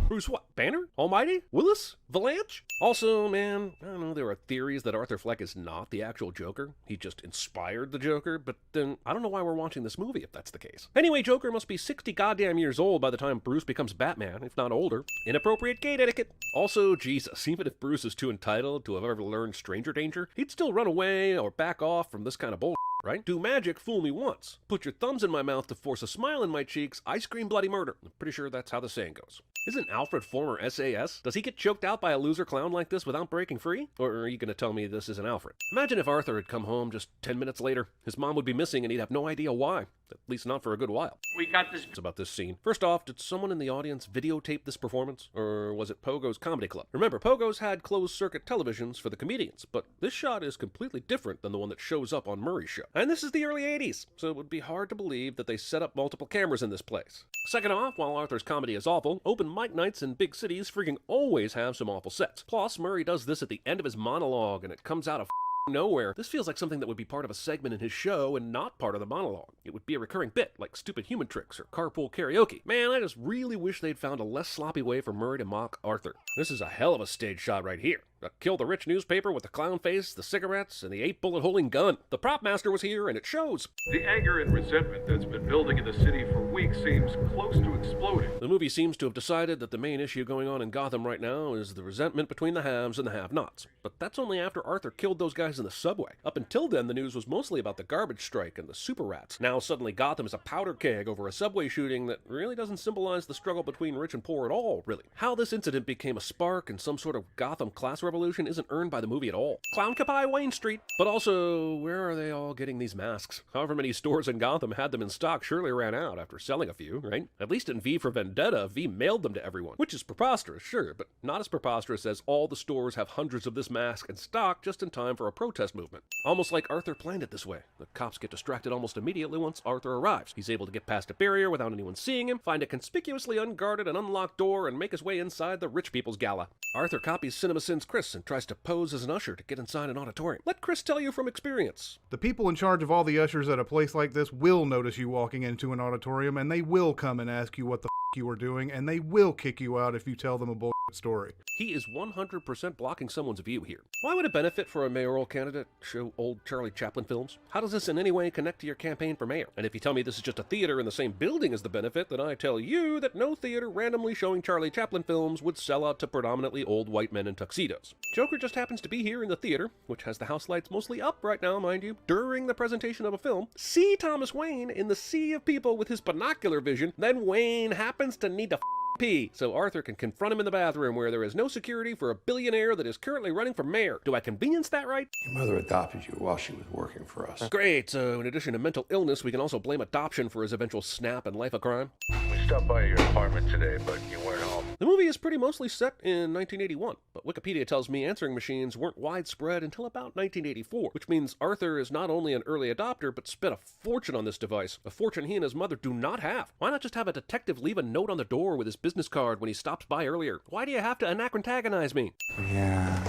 Bruce what? Banner? Almighty? Willis? Valanche? Also, man, I don't know, there are theories that Arthur Fleck is not the actual Joker. He just inspired the Joker, but then I don't know why we're watching this movie if that's the case. Anyway, Joker must be 60 goddamn years old by the time Bruce becomes Batman, if not older. Inappropriate gate etiquette. Also, Jesus, even if Bruce is too entitled to have ever learned stranger danger, he'd still run away or back off from this kind of bullshit. Right? Do magic, fool me once. Put your thumbs in my mouth to force a smile in my cheeks, I scream bloody murder. I'm pretty sure that's how the saying goes. Isn't Alfred former SAS? Does he get choked out by a loser clown like this without breaking free? Or are you going to tell me this isn't Alfred? Imagine if Arthur had come home just 10 minutes later. His mom would be missing and he'd have no idea why. At least not for a good while. We got this. It's about this scene. First off, did someone in the audience videotape this performance? Or was it Pogo's Comedy Club? Remember, Pogo's had closed-circuit televisions for the comedians, but this shot is completely different than the one that shows up on Murray's show. And this is the early 80s, so it would be hard to believe that they set up multiple cameras in this place. Second off, while Arthur's comedy is awful, open mic nights in big cities freaking always have some awful sets. Plus, Murray does this at the end of his monologue, and it comes out of nowhere. This feels like something that would be part of a segment in his show and not part of the monologue. It would be a recurring bit, like stupid human tricks or carpool karaoke. Man, I just really wish they'd found a less sloppy way for Murray to mock Arthur. This is a hell of a stage shot right here. A Kill the Rich newspaper with the clown face, the cigarettes, and the 8-bullet holding gun. The prop master was here, and it shows. The anger and resentment that's been building in the city for weeks seems close to exploding. The movie seems to have decided that the main issue going on in Gotham right now is the resentment between the haves and the have-nots. But that's only after Arthur killed those guys in the subway. Up until then, the news was mostly about the garbage strike and the super rats. Now suddenly Gotham is a powder keg over a subway shooting that really doesn't symbolize the struggle between rich and poor at all, really. How this incident became a spark in some sort of Gotham class revolution isn't earned by the movie at all. Clown Kapai Wayne Street. But also, where are they all getting these masks? However many stores in Gotham had them in stock surely ran out after selling a few, right? At least in V for Vendetta, V mailed them to everyone, which is preposterous, sure, but not as preposterous as all the stores have hundreds of this mask in stock just in time for a protest movement. Almost like Arthur planned it this way. The cops get distracted almost immediately once Arthur arrives. He's able to get past a barrier without anyone seeing him, find a conspicuously unguarded and unlocked door, and make his way inside the rich people's gala. Arthur copies CinemaSin's Chris and tries to pose as an usher to get inside an auditorium. Let Chris tell you from experience. The people in charge of all the ushers at a place like this will notice you walking into an auditorium, and they will come and ask you what the you are doing, and they will kick you out if you tell them a bullshit story. He is 100% blocking someone's view here. Why would it benefit for a mayoral candidate to show old Charlie Chaplin films? How does this in any way connect to your campaign for mayor? And if you tell me this is just a theater in the same building as the benefit, then I tell you that no theater randomly showing Charlie Chaplin films would sell out to predominantly old white men in tuxedos. Joker just happens to be here in the theater, which has the house lights mostly up right now, mind you, during the presentation of a film, see Thomas Wayne in the sea of people with his binocular vision, then Wayne happens to need to pee, so Arthur can confront him in the bathroom where there is no security for a billionaire that is currently running for mayor. Do I convenience that right? Your mother adopted you while she was working for us. Great, so in addition to mental illness, we can also blame adoption for his eventual snap and life of crime. We stopped by your apartment today, but you weren't home. The movie is pretty mostly set in 1981, but Wikipedia tells me answering machines weren't widespread until about 1984, which means Arthur is not only an early adopter, but spent a fortune on this device, a fortune he and his mother do not have. Why not just have a detective leave a note on the door with his business card when he stopped by earlier? Why do you have to anachrantagonize me? Yeah,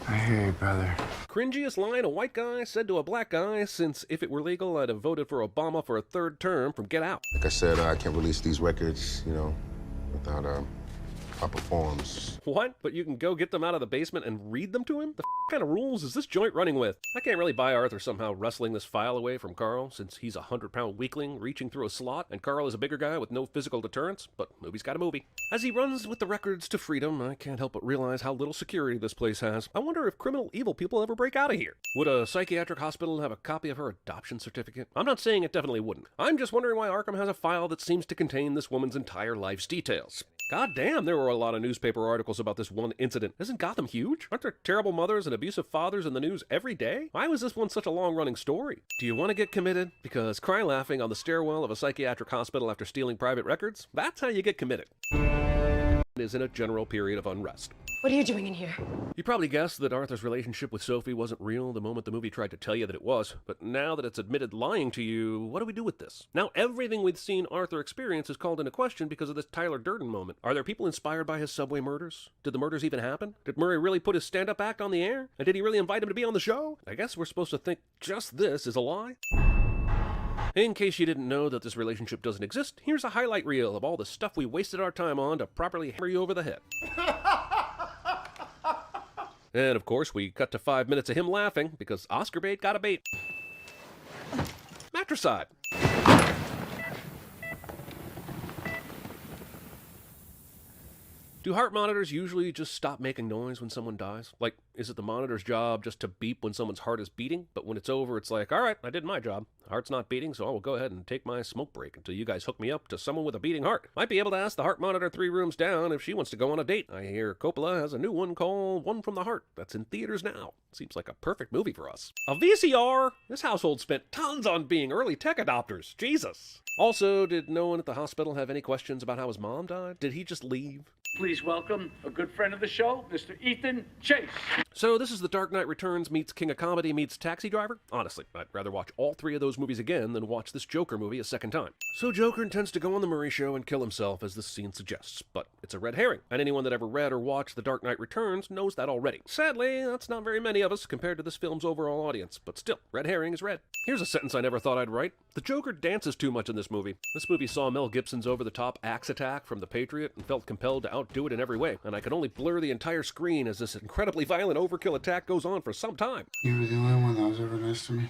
I hear you, brother. Cringiest line a white guy said to a black guy since if it were legal, I'd have voted for Obama for a third term from Get Out. Like I said, I can't release these records, without proper forms. What? But you can go get them out of the basement and read them to him? The kind of rules is this joint running with? I can't really buy Arthur somehow wrestling this file away from Carl, since he's a 100-pound weakling reaching through a slot, and Carl is a bigger guy with no physical deterrence, but movie's got a movie. As he runs with the records to freedom, I can't help but realize how little security this place has. I wonder if criminal evil people ever break out of here. Would a psychiatric hospital have a copy of her adoption certificate? I'm not saying it definitely wouldn't. I'm just wondering why Arkham has a file that seems to contain this woman's entire life's details. God damn, there were a lot of newspaper articles about this one incident. Isn't Gotham huge? Aren't there terrible mothers and abusive fathers in the news every day? Why was this one such a long-running story? Do you want to get committed? Because cry laughing on the stairwell of a psychiatric hospital after stealing private records? That's how you get committed. It is in a general period of unrest. What are you doing in here? You probably guessed that Arthur's relationship with Sophie wasn't real the moment the movie tried to tell you that it was, but now that it's admitted lying to you, what do we do with this? Now everything we've seen Arthur experience is called into question because of this Tyler Durden moment. Are there people inspired by his subway murders? Did the murders even happen? Did Murray really put his stand-up act on the air? And did he really invite him to be on the show? I guess we're supposed to think just this is a lie? In case you didn't know that this relationship doesn't exist, here's a highlight reel of all the stuff we wasted our time on to properly hammer you over the head. And of course, we cut to 5 minutes of him laughing because Oscar bait got a bait. Matricide. Do heart monitors usually just stop making noise when someone dies? Like, is it the monitor's job just to beep when someone's heart is beating? But when it's over, it's like, all right, I did my job. The heart's not beating, so I will go ahead and take my smoke break until you guys hook me up to someone with a beating heart. Might be able to ask the heart monitor 3 rooms down if she wants to go on a date. I hear Coppola has a new one called One from the Heart that's in theaters now. Seems like a perfect movie for us. A VCR? This household spent tons on being early tech adopters. Jesus. Also, did no one at the hospital have any questions about how his mom died? Did he just leave? Please welcome a good friend of the show, Mr. Ethan Chase. So this is The Dark Knight Returns meets King of Comedy meets Taxi Driver? Honestly, I'd rather watch all 3 of those movies again than watch this Joker movie a second time. So Joker intends to go on the Murray Show and kill himself, as this scene suggests, but it's a red herring, and anyone that ever read or watched The Dark Knight Returns knows that already. Sadly, that's not very many of us compared to this film's overall audience, but still, red herring is red. Here's a sentence I never thought I'd write. The Joker dances too much in this movie. This movie saw Mel Gibson's over-the-top axe attack from The Patriot and felt compelled to outdo it in every way, and I could only blur the entire screen as this incredibly violent overkill attack goes on for some time. You were the only one that was ever nice to me.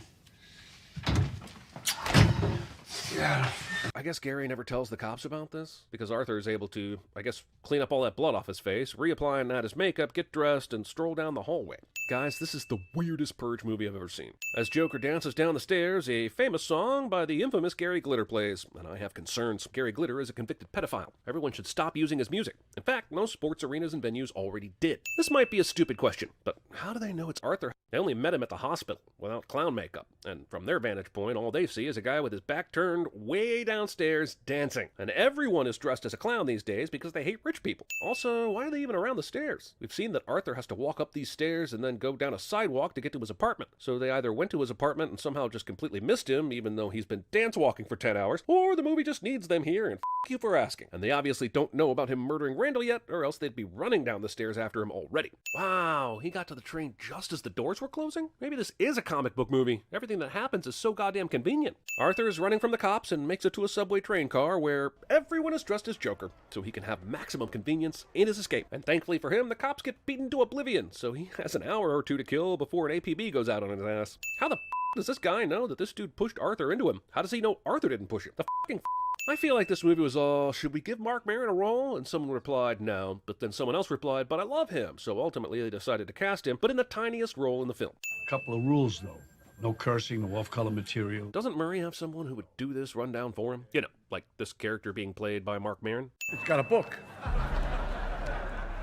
Yeah. I guess Gary never tells the cops about this, because Arthur is able to, I guess, clean up all that blood off his face, reapply that his makeup, get dressed, and stroll down the hallway. Guys, this is the weirdest Purge movie I've ever seen. As Joker dances down the stairs, a famous song by the infamous Gary Glitter plays, and I have concerns. Gary Glitter is a convicted pedophile. Everyone should stop using his music. In fact, most sports arenas and venues already did. This might be a stupid question, but how do they know it's Arthur? They only met him at the hospital, without clown makeup, and from their vantage point, all they see is a guy with his back turned way downstairs dancing. And everyone is dressed as a clown these days because they hate rich people. Also, why are they even around the stairs? We've seen that Arthur has to walk up these stairs and then go down a sidewalk to get to his apartment. So they either went to his apartment and somehow just completely missed him, even though he's been dance walking for 10 hours, or the movie just needs them here and f*** you for asking. And they obviously don't know about him murdering Randall yet, or else they'd be running down the stairs after him already. Wow, he got to the train just as the doors were closing? Maybe this is a comic book movie. Everything that happens is so goddamn convenient. Arthur is running from the cops and makes it to a subway train car where everyone is dressed as Joker, so he can have maximum convenience in his escape. And thankfully for him, the cops get beaten to oblivion, so he has an hour or 2 to kill before an APB goes out on his ass. How the f*** does this guy know that this dude pushed Arthur into him? How does he know Arthur didn't push him? The fucking f***. I feel like this movie was all, should we give Mark Maron a role? And someone replied, no. But then someone else replied, but I love him. So ultimately they decided to cast him, but in the tiniest role in the film. Couple of rules, though. No cursing, no off-color material. Doesn't Murray have someone who would do this rundown for him? You know, like this character being played by Mark Maron? It's got a book.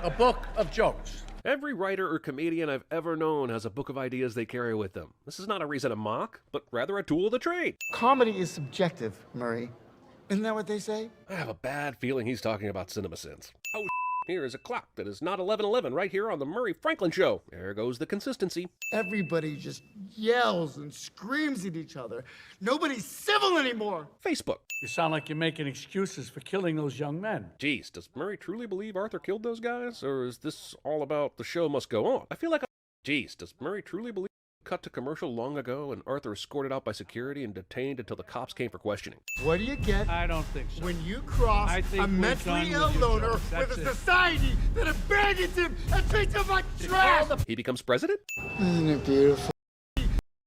A book of jokes. Every writer or comedian I've ever known has a book of ideas they carry with them. This is not a reason to mock, but rather a tool of the trade. Comedy is subjective, Murray. Isn't that what they say? I have a bad feeling he's talking about CinemaSins. Oh, here is a clock that is not 11:11 right here on the Murray Franklin Show. There goes the consistency. Everybody just yells and screams at each other. Nobody's civil anymore. Facebook. You sound like you're making excuses for killing those young men. Jeez, does Murray truly believe Arthur killed those guys? Or is this all about the show must go on? I feel like Jeez, does Murray truly believe cut to commercial long ago and Arthur escorted out by security and detained until the cops came for questioning? What do you get? I don't think so. When you cross a mentally ill loner with a society that abandons him and treats him like trash! He becomes president? Isn't it beautiful?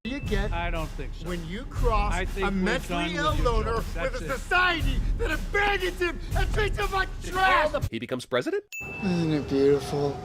You get I don't think so. When you cross a mentally ill loner with a society that abandons him and treats him like trash! He becomes president? Isn't it beautiful?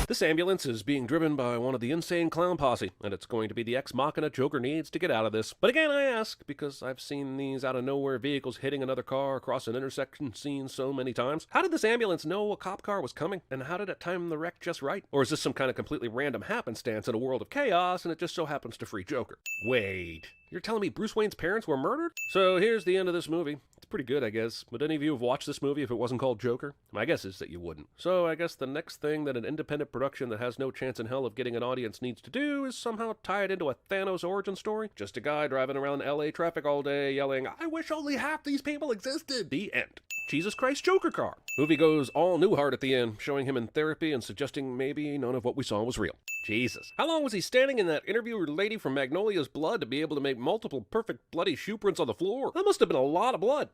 This ambulance is being driven by one of the insane clown posse, and it's going to be the ex machina Joker needs to get out of this. But again, I ask, because I've seen these out-of-nowhere vehicles hitting another car across an intersection scene so many times. How did this ambulance know a cop car was coming, and how did it time the wreck just right? Or is this some kind of completely random happenstance in a world of chaos, and it just so happens to free Joker? Wait, you're telling me Bruce Wayne's parents were murdered? So here's the end of this movie. It's pretty good, I guess. Would any of you have watched this movie if it wasn't called Joker? My guess is that you wouldn't. So I guess the next thing that an independent production that has no chance in hell of getting an audience needs to do is somehow tie it into a Thanos origin story. Just a guy driving around LA traffic all day yelling, I wish only half these people existed. The end. Jesus Christ Joker car. Movie goes all Newhart at the end, showing him in therapy and suggesting maybe none of what we saw was real. Jesus. How long was he standing in that interview with the lady from Magnolia's blood to be able to make multiple perfect bloody shoe prints on the floor? That must have been a lot of blood.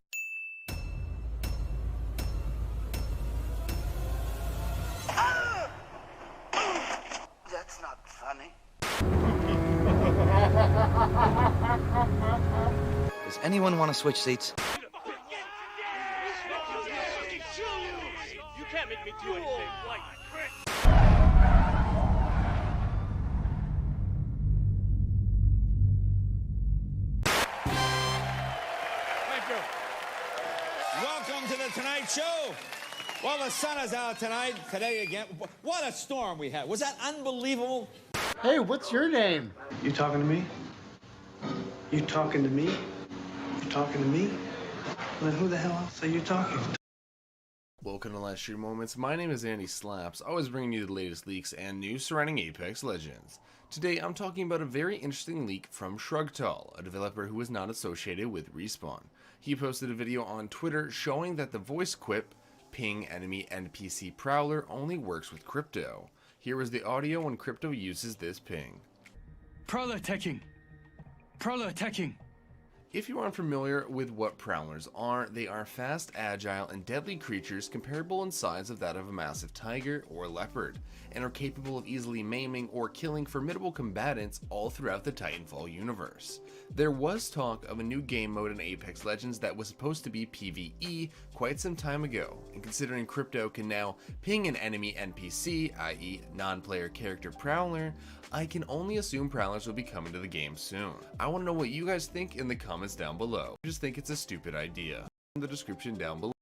That's not funny. Does anyone want to switch seats? You can't make me do anything like Thank you. Welcome to the Tonight Show. Well, the sun is out today again. What a storm we had. Was that unbelievable? Hey, what's your name? You talking to me? You talking to me? You talking to me? Then who the hell else are you talking to? Welcome to Last Year Moments. My name is Andy Slaps, always bringing you the latest leaks and news surrounding Apex Legends. Today I'm talking about a very interesting leak from Shrugtal, a developer who is not associated with Respawn. He posted a video on Twitter showing that the voice quip, ping enemy NPC Prowler, only works with crypto. Here is the audio when crypto uses this ping. Prowler attacking. Prowler attacking. If you aren't familiar with what Prowlers are, they are fast, agile, and deadly creatures comparable in size of that of a massive tiger or leopard, and are capable of easily maiming or killing formidable combatants all throughout the Titanfall universe. There was talk of a new game mode in Apex Legends that was supposed to be PvE quite some time ago, and considering Crypto can now ping an enemy NPC, i.e. non-player character Prowler, I can only assume Prowlers will be coming to the game soon. I want to know what you guys think in the comments down below. I just think it's a stupid idea. In the description down below.